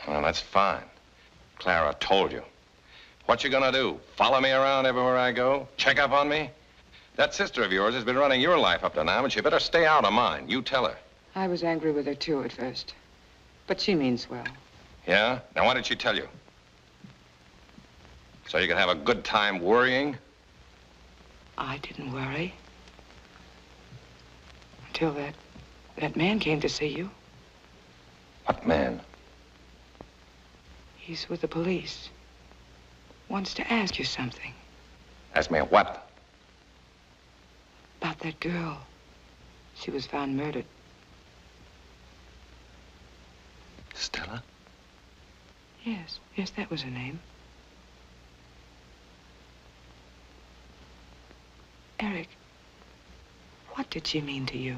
Well, that's fine. Clara told you. What you gonna do? Follow me around everywhere I go? Check up on me? That sister of yours has been running your life up to now, and she better stay out of mine. You tell her. I was angry with her, too, at first. But she means well. Yeah? Now, why did she tell you? So you could have a good time worrying? I didn't worry. Until that man came to see you. What man? He's with the police. Wants to ask you something. Ask me what? About that girl. She was found murdered. Stella? Yes, that was her name. Eric, what did she mean to you?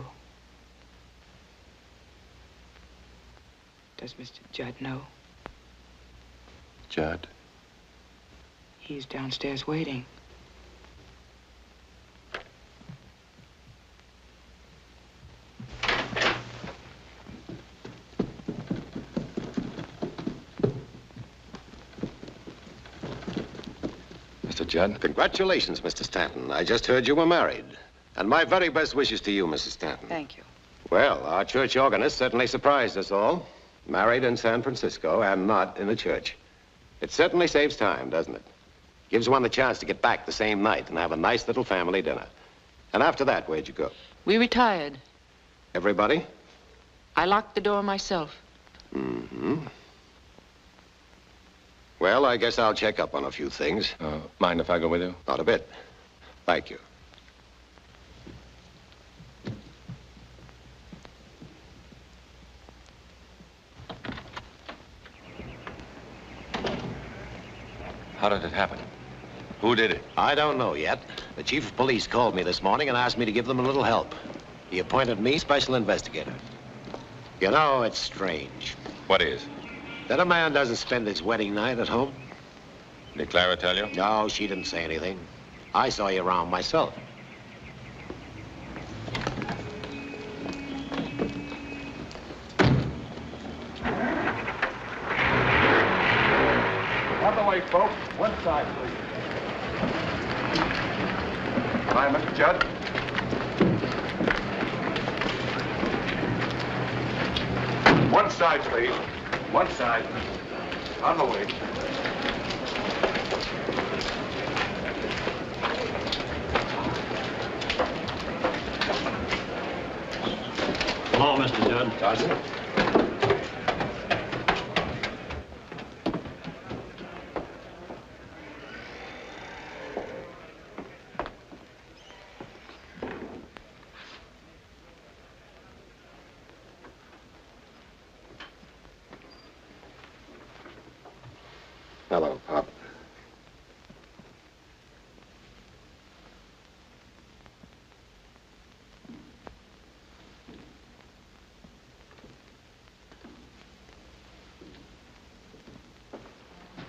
Does Mr. Judd know? Judd? He's downstairs waiting. Mr. Judd? Congratulations, Mr. Stanton. I just heard you were married. And my very best wishes to you, Mrs. Stanton. Thank you. Well, our church organist certainly surprised us all. Married in San Francisco and not in the church. It certainly saves time, doesn't it? Gives one the chance to get back the same night and have a nice little family dinner. And after that, where'd you go? We retired. Everybody? I locked the door myself. Mm-hmm. Well, I guess I'll check up on a few things. Mind if I go with you? Not a bit. Thank you. How did it happen? Who did it? I don't know yet. The chief of police called me this morning and asked me to give them a little help. He appointed me special investigator. You know, it's strange. What is? That a man doesn't spend his wedding night at home. Did Clara tell you? No, she didn't say anything. I saw you around myself. Out of the way, folks. One side, please. Hi, Mr. Judd. One side, please. One side. On the way. Hello, Mr. Judd. Sergeant? Hello, Pop.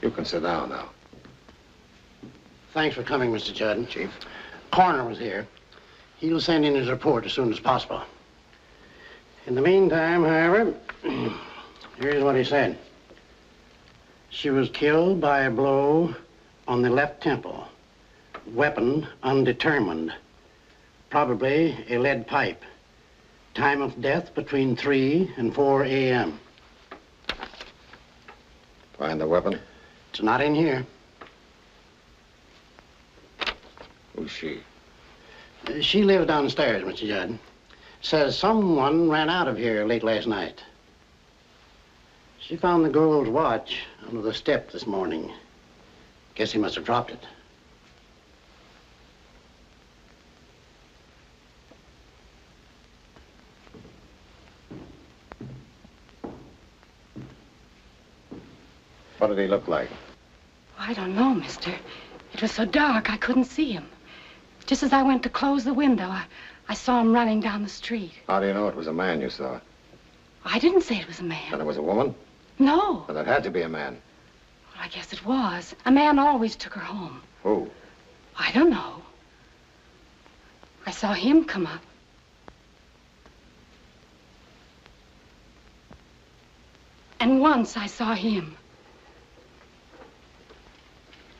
You can sit down now. Thanks for coming, Mr. Judd. Chief? Coroner was here. He'll send in his report as soon as possible. In the meantime, however, here's what he said. She was killed by a blow on the left temple. Weapon undetermined. Probably a lead pipe. Time of death between 3 and 4 a.m. Find the weapon? It's not in here. Who's she? She lives downstairs, Mr. Judd. Says someone ran out of here late last night. She found the girl's watch under the step this morning. Guess he must have dropped it. What did he look like? I don't know, mister. It was so dark I couldn't see him. Just as I went to close the window, I saw him running down the street. How do you know it was a man you saw? I didn't say it was a man. Then it was a woman? No. Then it had to be a man. Well, I guess it was. A man always took her home. Who? I don't know. I saw him come up. And once I saw him.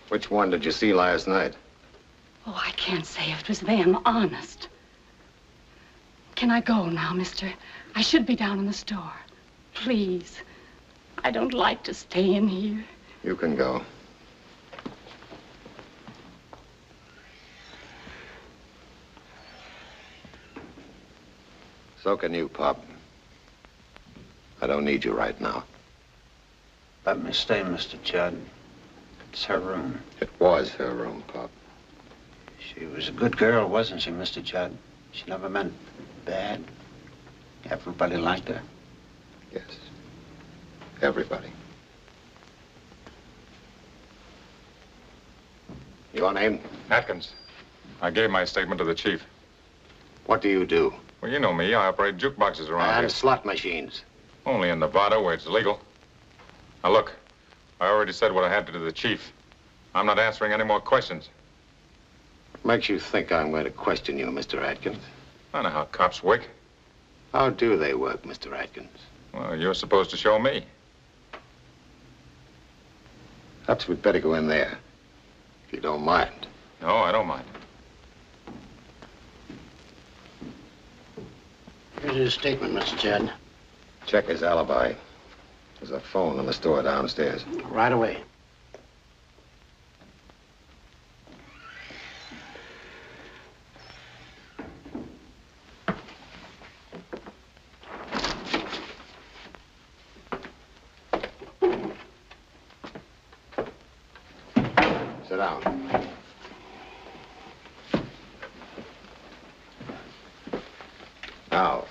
Which one did you see last night? Oh, I can't say if it was them, honest. Can I go now, mister? I should be down in the store. Please. I don't like to stay in here. You can go. So can you, Pop. I don't need you right now. Let me stay, Mr. Judd. It's her room. It was her room, Pop. She was a good girl, wasn't she, Mr. Judd? She never meant bad. Everybody liked her. Yes. Everybody. Your name? Atkins. I gave my statement to the chief. What do you do? Well, you know me. I operate jukeboxes around here. And slot machines. Only in Nevada, where it's legal. Now, look. I already said what I had to the chief. I'm not answering any more questions. Makes you think I'm going to question you, Mr. Atkins? I know how cops work. How do they work, Mr. Atkins? Well, you're supposed to show me. Perhaps we'd better go in there, if you don't mind. No, I don't mind. Here's his statement, Mr. Judd. Check his alibi. There's a phone in the store downstairs. Right away. Sit down. Now,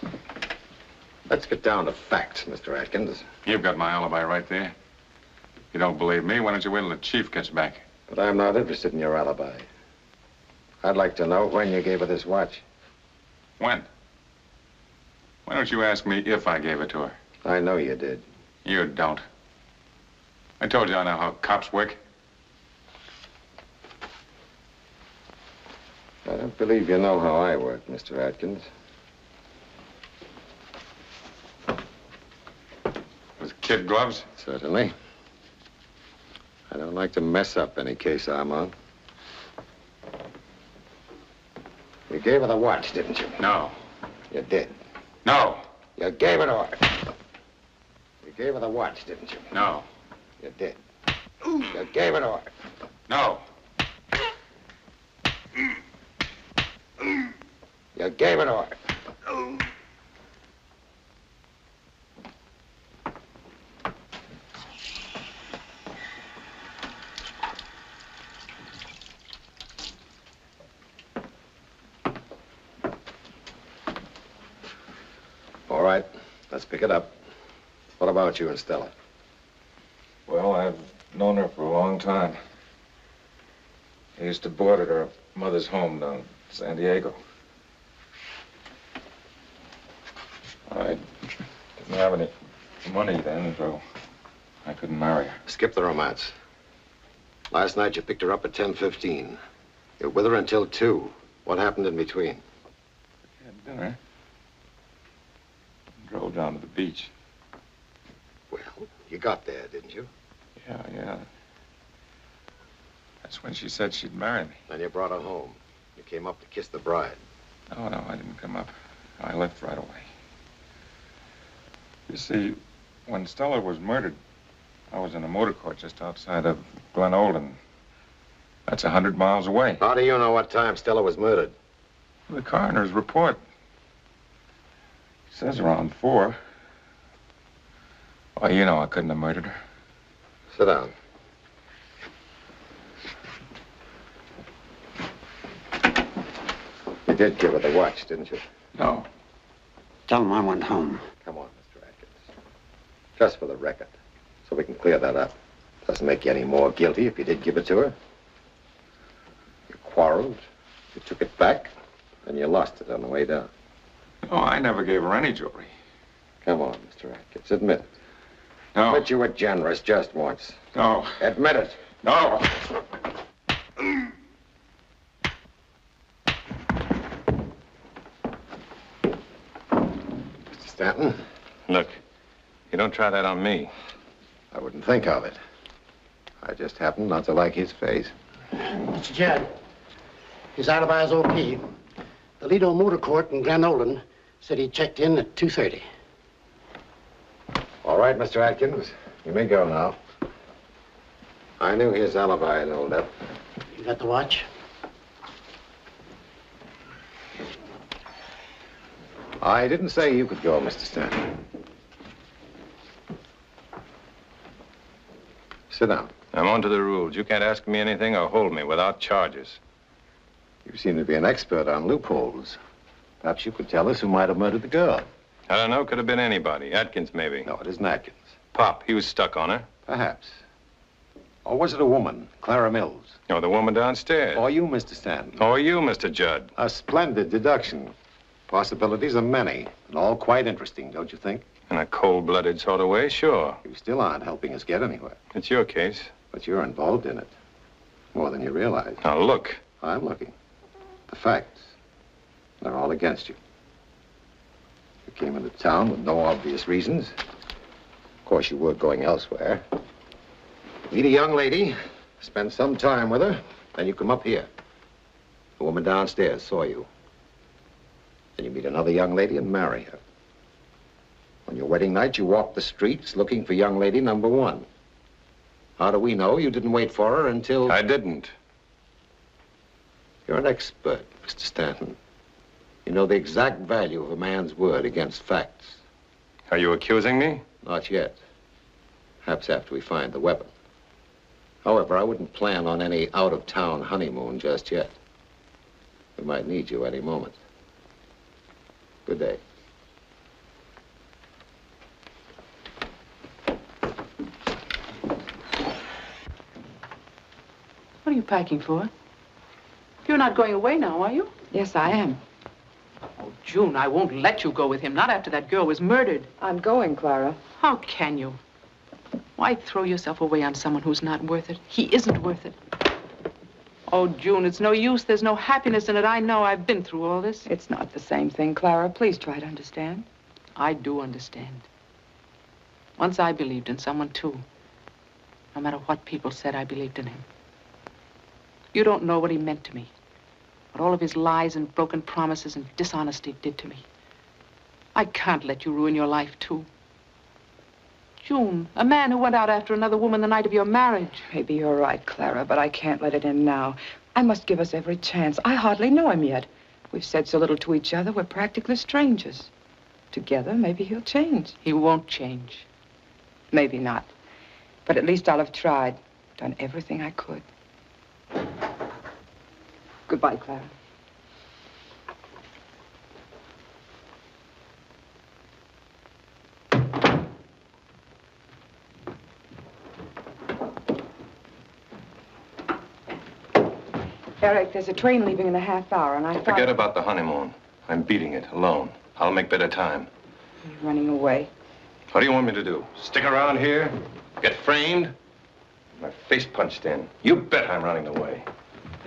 let's get down to facts, Mr. Atkins. You've got my alibi right there. If you don't believe me, why don't you wait till the chief gets back? But I'm not interested in your alibi. I'd like to know when you gave her this watch. When? Why don't you ask me if I gave it to her? I know you did. You don't. I told you I know how cops work. I don't believe you know how I work, Mr. Atkins. With kid gloves? Certainly. I don't like to mess up any case I'm on. You gave her the watch, didn't you? No. You did. No. You gave it to her. You gave her the watch, didn't you? No. You did. You gave it to her. No. You gave it to her. All right, let's pick it up. What about you and Stella? Well, I've known her for a long time. I used to board at her mother's home down in San Diego. I didn't have any money then, so I couldn't marry her. Skip the romance. Last night you picked her up at 10:15. You're with her until 2. What happened in between? We had dinner. Drove down to the beach. Well, you got there, didn't you? Yeah. That's when she said she'd marry me. Then you brought her home. You came up to kiss the bride. No, I didn't come up. I left right away. You see, when Stella was murdered, I was in a motor court just outside of Glen Olden. That's 100 miles away. How do you know what time Stella was murdered? The coroner's report says around 4. Well, you know I couldn't have murdered her. Sit down. You did give her the watch, didn't you? No. Tell him I went home. Come on, Mr. Atkins. Just for the record, so we can clear that up. Doesn't make you any more guilty if you did give it to her. You quarreled, you took it back, and you lost it on the way down. No, I never gave her any jewelry. Come on, Mr. Atkins, admit it. No. Admit you were generous just once. No. Admit it. No. Mr. Stanton? Look, you don't try that on me. I wouldn't think of it. I just happen not to like his face. Mr. Judd, his alibi is okay. The Lido Motor Court in Glen Olin said he checked in at 2:30. All right, Mr. Atkins. You may go now. I knew his alibi had held up. You got the watch? I didn't say you could go, Mr. Stanton. Sit down. I'm on to the rules. You can't ask me anything or hold me without charges. You seem to be an expert on loopholes. Perhaps you could tell us who might have murdered the girl. I don't know. Could have been anybody. Atkins, maybe. No, it isn't Atkins. Pop. He was stuck on her. Perhaps. Or was it a woman, Clara Mills? Or the woman downstairs. Or you, Mr. Stanton. Or you, Mr. Judd. A splendid deduction. Possibilities are many, and all quite interesting, don't you think? In a cold-blooded sort of way, sure. You still aren't helping us get anywhere. It's your case. But you're involved in it. More than you realize. Now, look. I'm looking. The facts. They're all against you. You came into town with no obvious reasons. Of course, you were going elsewhere. Meet a young lady, spend some time with her, then you come up here. The woman downstairs saw you. Then you meet another young lady and marry her. On your wedding night, you walk the streets looking for young lady number 1. How do we know you didn't wait for her until... I didn't. You're an expert, Mr. Stanton. You know the exact value of a man's word against facts. Are you accusing me? Not yet. Perhaps after we find the weapon. However, I wouldn't plan on any out-of-town honeymoon just yet. We might need you any moment. Good day. What are you packing for? You're not going away now, are you? Yes, I am. Oh, June, I won't let you go with him. Not after that girl was murdered. I'm going, Clara. How can you? Why throw yourself away on someone who's not worth it? He isn't worth it. Oh, June, it's no use. There's no happiness in it. I know. I've been through all this. It's not the same thing, Clara. Please try to understand. I do understand. Once I believed in someone, too. No matter what people said, I believed in him. You don't know what he meant to me. What all of his lies and broken promises and dishonesty did to me. I can't let you ruin your life, too. June, a man who went out after another woman the night of your marriage. Maybe you're right, Clara, but I can't let it in now. I must give us every chance. I hardly know him yet. We've said so little to each other, we're practically strangers. Together, maybe he'll change. He won't change. Maybe not. But at least I'll have tried. Done everything I could. Goodbye, Clara. Eric, there's a train leaving in a half hour, and I thought... Forget about the honeymoon. I'm beating it alone. I'll make better time. You're running away. What do you want me to do? Stick around here? Get framed? My face punched in. You bet I'm running away.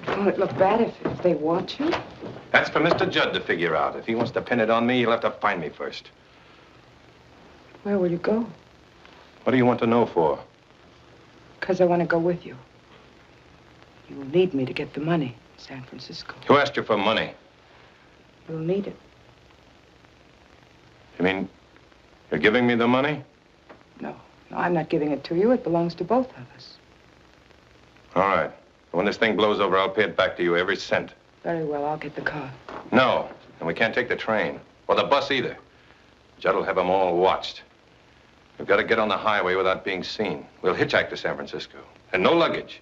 Won't it look bad if they watch you? That's for Mr. Judd to figure out. If he wants to pin it on me, he'll have to find me first. Where will you go? What do you want to know for? Because I want to go with you. You'll need me to get the money in San Francisco. Who asked you for money? You'll need it. You mean you're giving me the money? No, I'm not giving it to you. It belongs to both of us. All right. When this thing blows over, I'll pay it back to you every cent. Very well, I'll get the car. No, and we can't take the train. Or the bus either. Judd will have them all watched. We've got to get on the highway without being seen. We'll hitchhike to San Francisco. And no luggage.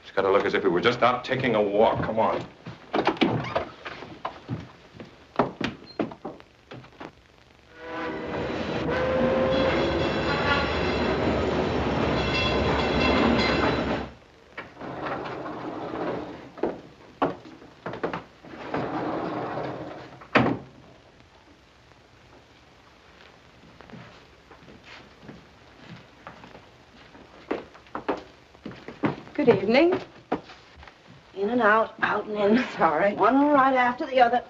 It's got to look as if we were just out taking a walk. Come on. Good evening. In and out and in. Sorry. One right after the other.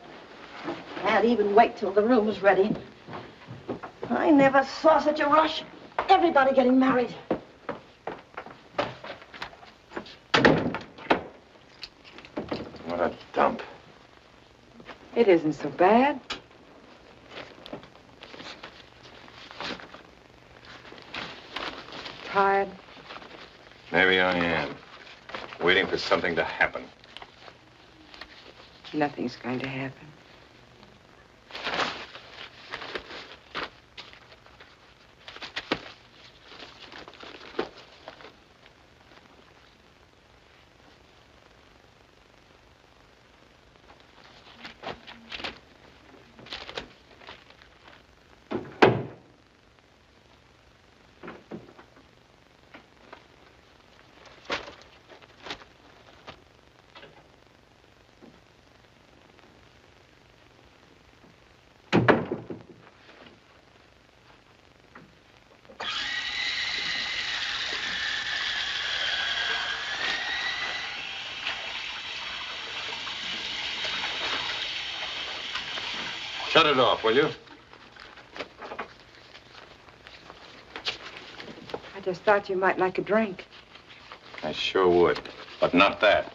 Can't even wait till the room's ready. I never saw such a rush. Everybody getting married. What a dump. It isn't so bad. Tired? Maybe I am. Waiting for something to happen. Nothing's going to happen. Shut it off, will you? I just thought you might like a drink. I sure would. But not that.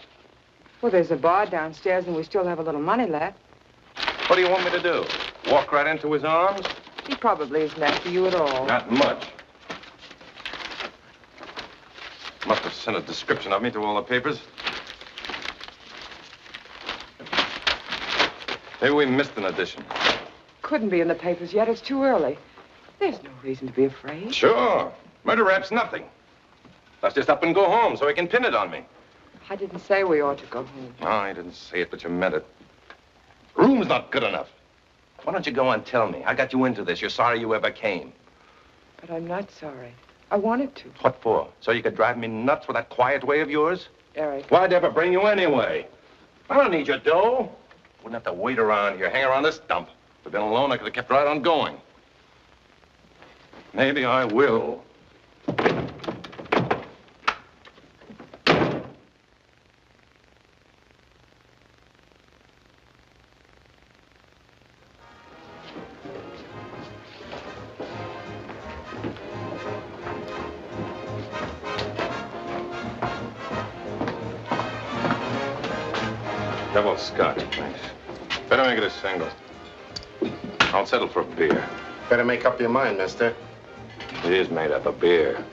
Well, there's a bar downstairs and we still have a little money left. What do you want me to do? Walk right into his arms? He probably isn't after you at all. Not much. Must have sent a description of me to all the papers. Maybe we missed an edition. Couldn't be in the papers yet. It's too early. There's no reason to be afraid. Sure. Murder rap's nothing. Let's just up and go home so he can pin it on me. I didn't say we ought to go home. No, I didn't say it, but you meant it. Room's not good enough. Why don't you go and tell me? I got you into this. You're sorry you ever came. But I'm not sorry. I wanted to. What for? So you could drive me nuts with that quiet way of yours? Eric. Why'd I ever bring you anyway? I don't need your dough. Wouldn't have to wait around here, hang around this dump. If I'd been alone, I could have kept right on going. Maybe I will. Double scotch, thanks. Better make it a single. I'll settle for a beer. Better make up your mind, mister. It is made up of beer.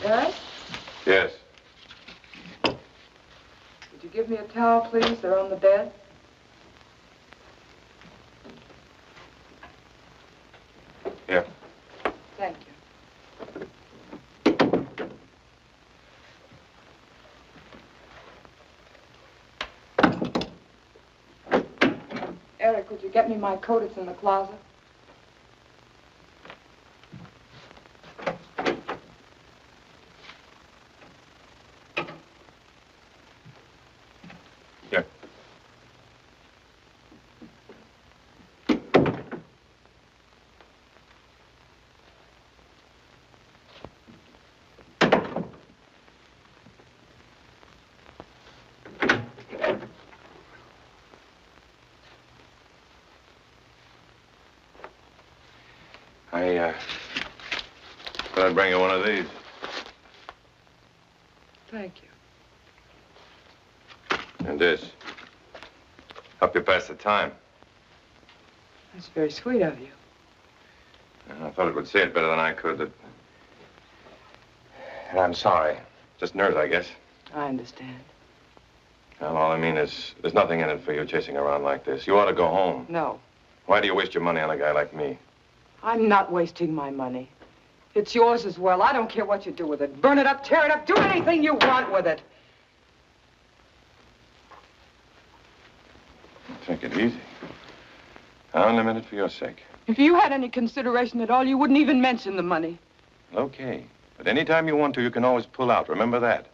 Eric? Yes. Would you give me a towel, please? They're on the bed. Here. Thank you. Eric, would you get me my coat? It's in the closet. Here. thought I'd bring you one of these. Thank you. And this. Help you pass the time. That's very sweet of you. And I thought it would say it better than I could. And I'm sorry. Just nerves, I guess. I understand. Well, all I mean is there's nothing in it for you chasing around like this. You ought to go home. No, Why do you waste your money on a guy like me? I'm not wasting my money. It's yours as well. I don't care what you do with it. Burn it up, tear it up, do anything you want with it. Take it easy. Unlimited for your sake. If you had any consideration at all, you wouldn't even mention the money. Okay. But any time you want to, you can always pull out. Remember that.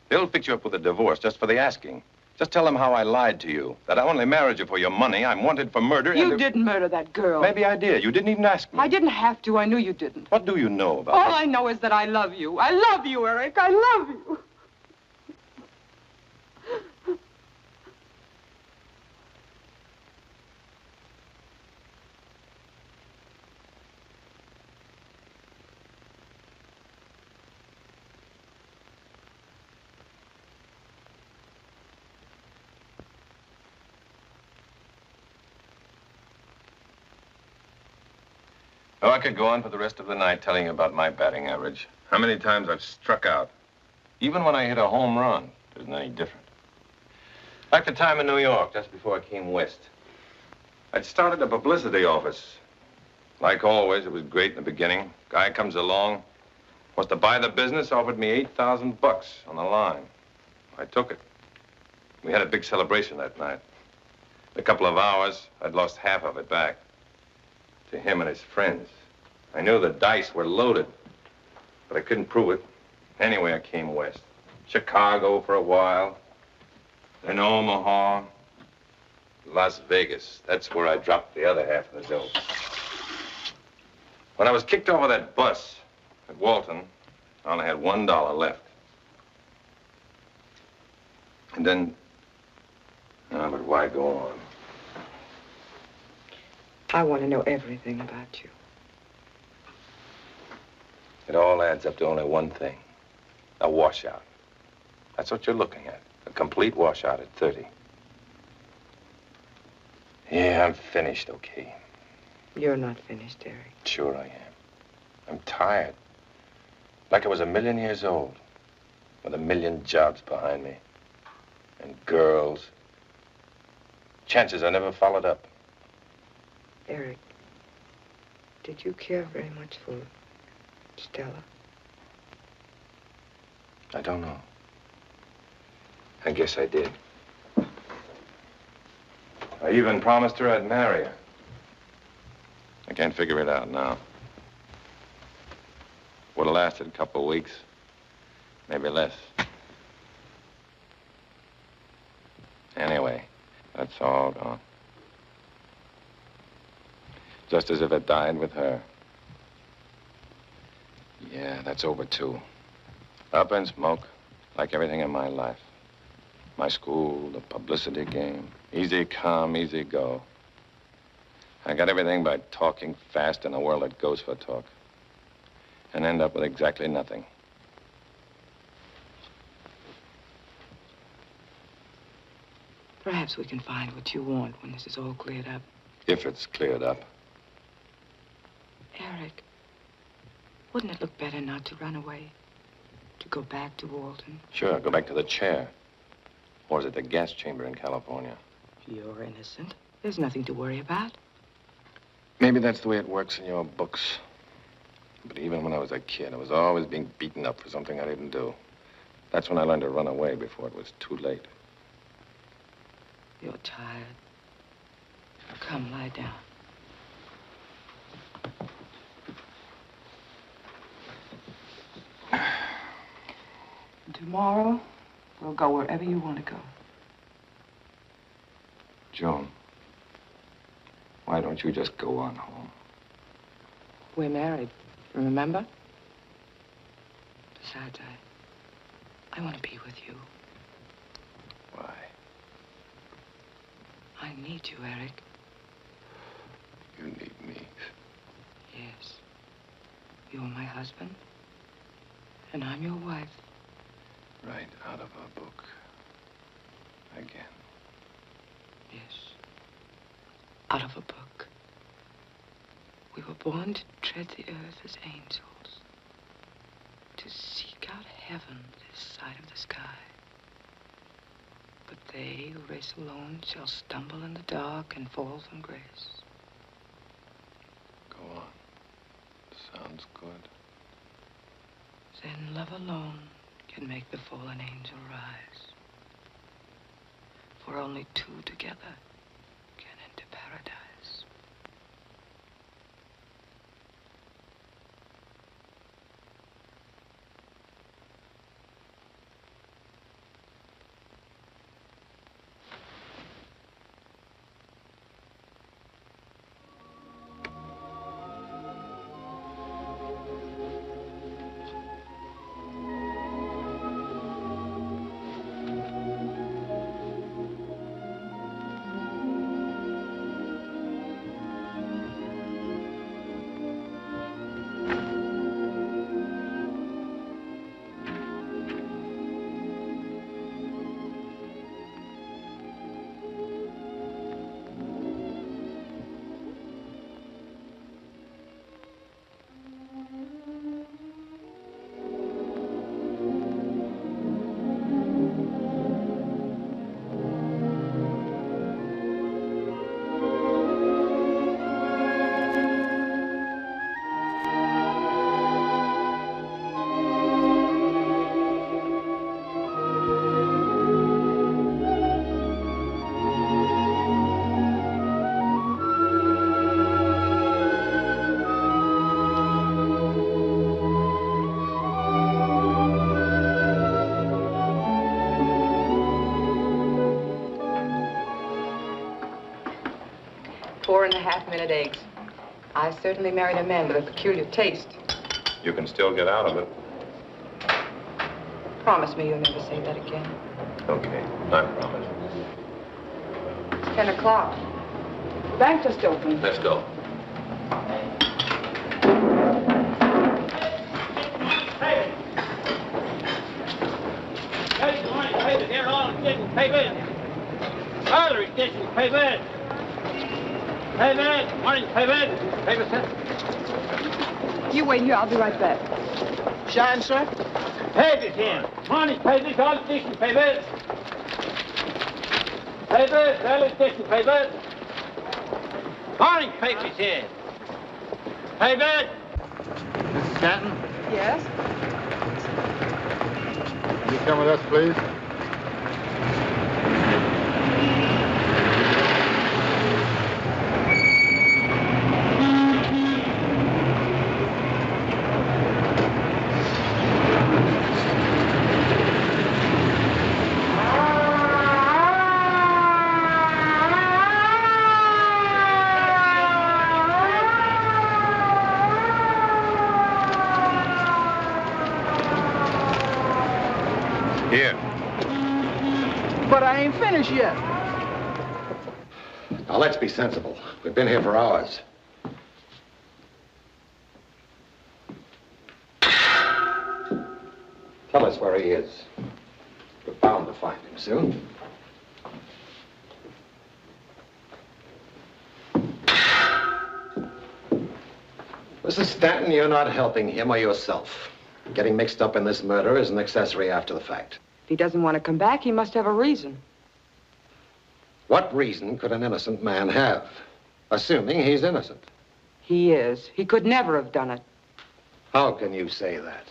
They'll fix you up with a divorce just for the asking. Just tell them how I lied to you. That I only married you for your money. I'm wanted for murder. You didn't murder that girl. Maybe I did. You didn't even ask me. I didn't have to. I knew you didn't. What do you know about All it? I know is that I love you. I love you, Eric. I love you. Oh, I could go on for the rest of the night telling you about my batting average. How many times I've struck out. Even when I hit a home run, it isn't any different. Like the time in New York, just before I came west. I'd started a publicity office. Like always, it was great in the beginning. Guy comes along, wants to buy the business, offered me $8,000 on the line. I took it. We had a big celebration that night. In a couple of hours, I'd lost half of it back. To him and his friends. I knew the dice were loaded, but I couldn't prove it. Anyway, I came west. Chicago for a while, then Omaha, Las Vegas. That's where I dropped the other half of the dough. When I was kicked off of that bus at Walton, I only had $1 left. And then, but why go on? I want to know everything about you. It all adds up to only one thing. A washout. That's what you're looking at. A complete washout at 30. Yeah, I'm finished, okay? You're not finished, Eric. Sure I am. I'm tired. Like I was 1,000,000 years old. With 1,000,000 jobs behind me. And girls. Chances I never followed up. Eric, did you care very much for Stella? I don't know. I guess I did. I even promised her I'd marry her. I can't figure it out now. Would have lasted a couple of weeks, maybe less. Anyway, that's all gone. Just as if it died with her. Yeah, that's over, too. Up in smoke, like everything in my life. My school, the publicity game. Easy come, easy go. I got everything by talking fast in a world that goes for talk. And end up with exactly nothing. Perhaps we can find what you want when this is all cleared up. If it's cleared up. Eric, wouldn't it look better not to run away? To go back to Walton? Sure, go back to the chair. Or is it the gas chamber in California? You're innocent. There's nothing to worry about. Maybe that's the way it works in your books. But even when I was a kid, I was always being beaten up for something I didn't do. That's when I learned to run away before it was too late. You're tired. Come, lie down. Tomorrow, we'll go wherever you want to go. Joan, why don't you just go on home? We're married, remember? Besides, I want to be with you. Why? I need you, Eric. You need me. Yes. You're my husband, and I'm your wife. Right out of a book. Again. Yes, out of a book. We were born to tread the earth as angels, to seek out heaven this side of the sky. But they who race alone shall stumble in the dark and fall from grace. Go on. Sounds good. Then love alone can make the fallen angel rise. For only two together can enter paradise. Four-and-a-half-minute eggs. I certainly married a man with a peculiar taste. You can still get out of it. Promise me you'll never say that again. Okay, I promise. It's 10 o'clock. The bank just opened. Let's go. Hey! Hey, good morning, papers. Here, all the station papers. Artery station papers. Papers. Morning, papers. Papers, sir. You wait here. I'll be right back. Shine, sir. Papers here. Morning, papers. All the station papers. Papers. All the station papers. Morning, papers here. Papers. Mrs. Stanton, Yes? will you come with us, please? Here. But I ain't finished yet. Now, let's be sensible. We've been here for hours. Tell us where he is. We're bound to find him soon. Mrs. Stanton, you're not helping him or yourself. Getting mixed up in this murder is an accessory after the fact. If he doesn't want to come back, he must have a reason. What reason could an innocent man have? Assuming he's innocent. He is. He could never have done it. How can you say that?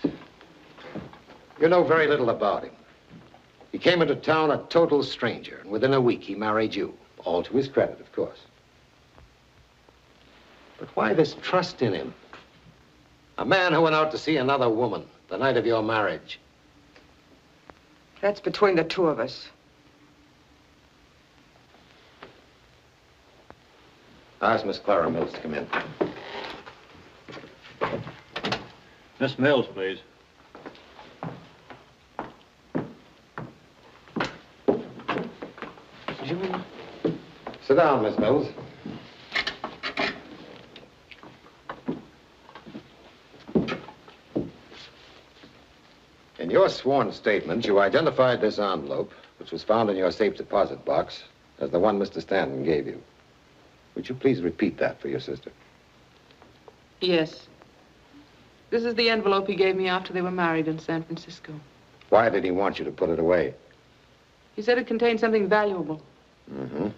You know very little about him. He came into town a total stranger, and within a week he married you. All to his credit, of course. But why this trust in him? A man who went out to see another woman the night of your marriage. That's between the two of us. Ask Miss Clara Mills to come in. Miss Mills, please. Sit down, Miss Mills. your sworn statement, you identified this envelope, which was found in your safe deposit box, as the one Mr. Stanton gave you. Would you please repeat that for your sister? Yes. This is the envelope he gave me after they were married in San Francisco. Why did he want you to put it away? He said it contained something valuable. Mm-hmm.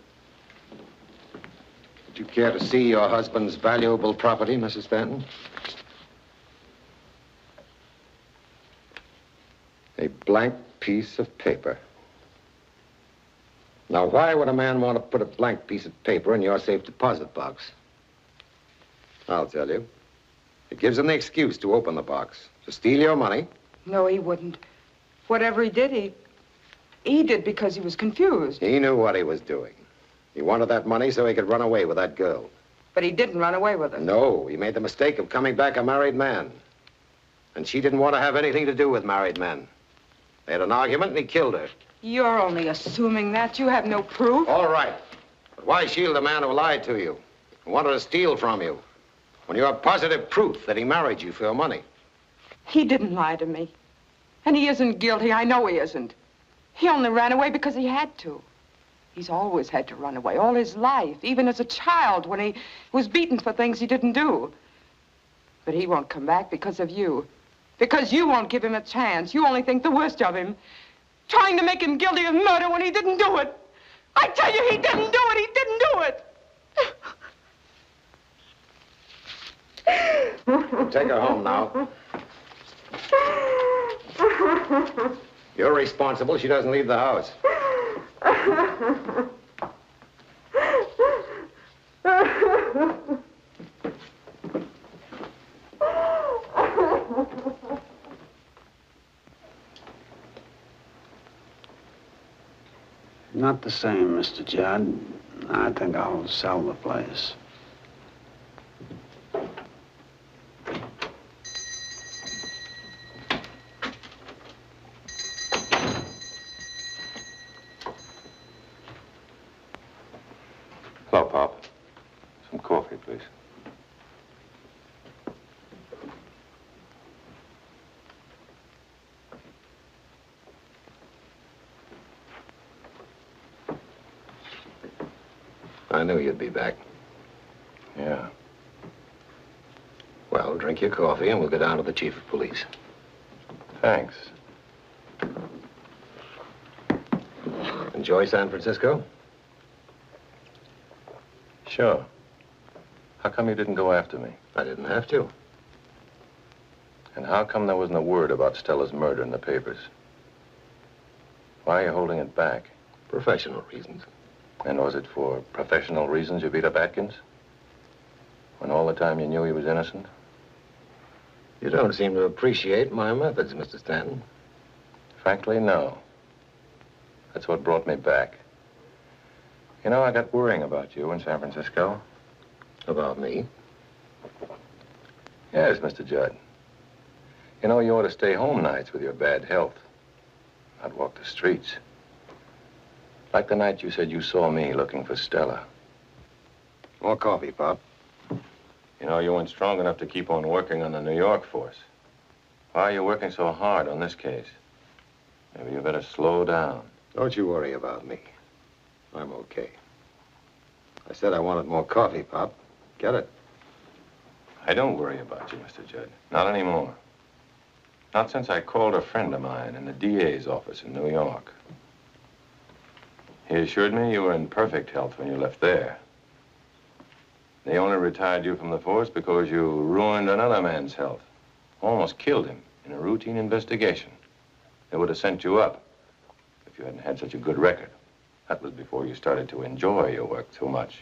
Would you care to see your husband's valuable property, Mrs. Stanton? A blank piece of paper. Now, why would a man want to put a blank piece of paper in your safe deposit box? I'll tell you. It gives him the excuse to open the box, to steal your money. No, he wouldn't. Whatever he did, he did because he was confused. He knew what he was doing. He wanted that money so he could run away with that girl. But he didn't run away with her. No, he made the mistake of coming back a married man. And she didn't want to have anything to do with married men. They had an argument and he killed her. You're only assuming that. You have no proof. All right. But why shield a man who lied to you, who wanted to steal from you, when you have positive proof that he married you for your money? He didn't lie to me. And he isn't guilty. I know he isn't. He only ran away because he had to. He's always had to run away, all his life, even as a child when he was beaten for things he didn't do. But he won't come back because of you. Because you won't give him a chance. You only think the worst of him. Trying to make him guilty of murder when he didn't do it. I tell you, he didn't do it. He didn't do it. Take her home now. You're responsible. She doesn't leave the house. Not the same, Mr. Judd. I think I'll sell the place. Hello, Pop. Some coffee, please. I knew you'd be back. Yeah. Well, drink your coffee and we'll go down to the chief of police. Thanks. Enjoy San Francisco? Sure. How come you didn't go after me? I didn't have to. And how come there wasn't a word about Stella's murder in the papers? Why are you holding it back? Professional reasons. And was it for professional reasons you beat up Atkins? When all the time you knew he was innocent? You don't seem to appreciate my methods, Mr. Stanton. Frankly, no. That's what brought me back. You know, I got worrying about you in San Francisco. About me? Yes, Mr. Judd. You know, you ought to stay home nights with your bad health. Not walk the streets. Like the night you said you saw me looking for Stella. More coffee, Pop. You know, you weren't strong enough to keep on working on the New York force. Why are you working so hard on this case? Maybe you better slow down. Don't you worry about me. I'm okay. I said I wanted more coffee, Pop. Get it? I don't worry about you, Mr. Judd. Not anymore. Not since I called a friend of mine in the DA's office in New York. He assured me you were in perfect health when you left there. They only retired you from the force because you ruined another man's health. Almost killed him in a routine investigation. They would have sent you up if you hadn't had such a good record. That was before you started to enjoy your work too much.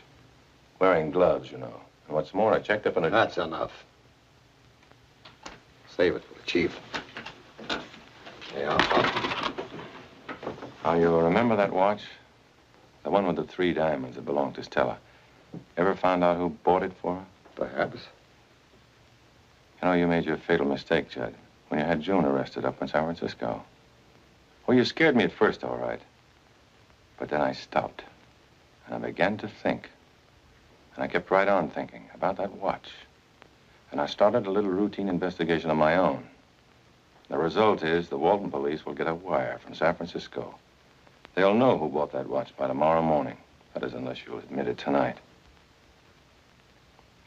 Wearing gloves, you know. And what's more, I checked up on a... That's enough. Save it for the chief. Yeah, Pop. Now, you remember that watch? The one with the 3 diamonds that belonged to Stella. Ever found out who bought it for her? Perhaps. You know, you made your fatal mistake, Judd, when you had June arrested up in San Francisco. Well, you scared me at first, all right. But then I stopped, and I began to think. And I kept right on thinking about that watch. And I started a little routine investigation of my own. The result is the Walton police will get a wire from San Francisco. They'll know who bought that watch by tomorrow morning. That is, unless you'll admit it tonight.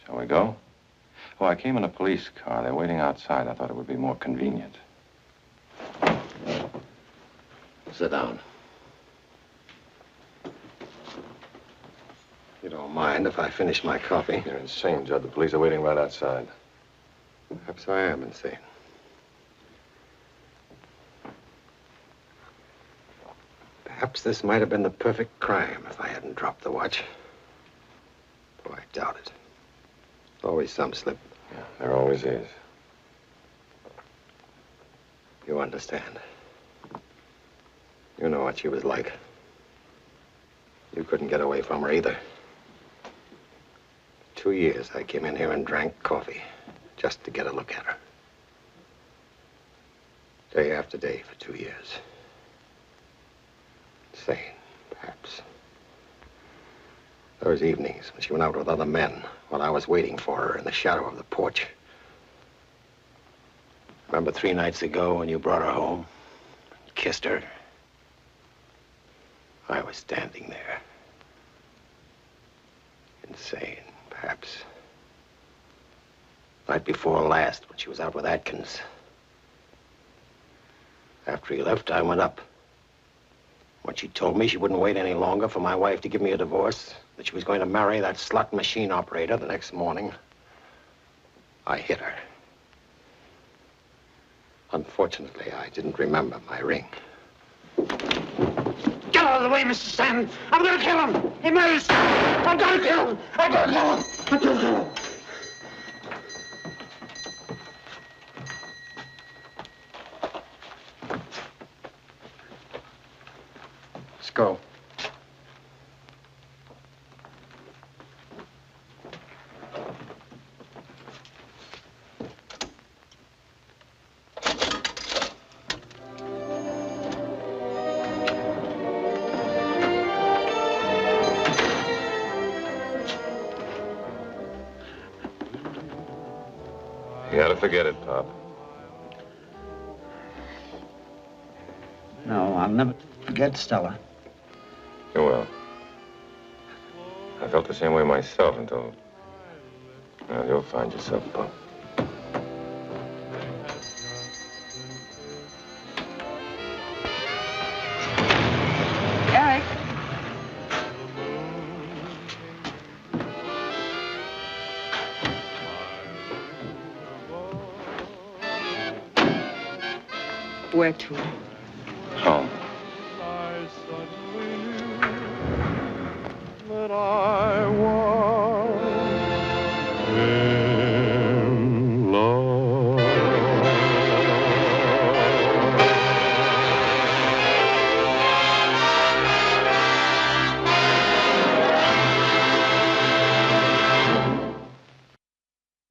Shall we go? Oh, I came in a police car. They're waiting outside. I thought it would be more convenient. Sit down. You don't mind if I finish my coffee? You're insane, Judd. The police are waiting right outside. Perhaps I am insane. Perhaps this might have been the perfect crime if I hadn't dropped the watch. Though I doubt it. Always some slip. Yeah, there always is. You understand. You know what she was like. You couldn't get away from her either. 2 years I came in here and drank coffee just to get a look at her. Day after day for 2 years. Insane, perhaps. Those evenings when she went out with other men while I was waiting for her in the shadow of the porch. Remember 3 nights ago when you brought her home and kissed her? I was standing there. Insane, perhaps. Night before last when she was out with Atkins. After he left, I went up. When she told me she wouldn't wait any longer for my wife to give me a divorce, that she was going to marry that slot machine operator the next morning, I hit her. Unfortunately, I didn't remember my ring. Get out of the way, Mr. Stanton. I'm gonna kill him. He knows. I'm gonna kill him. I'm gonna kill him. I'm gonna kill him. Let's go. You gotta forget it, Pop. No, I'll never forget Stella. You will. I felt the same way myself until... Well, you'll find yourself, Pop. Eric. Where to? Home. That I was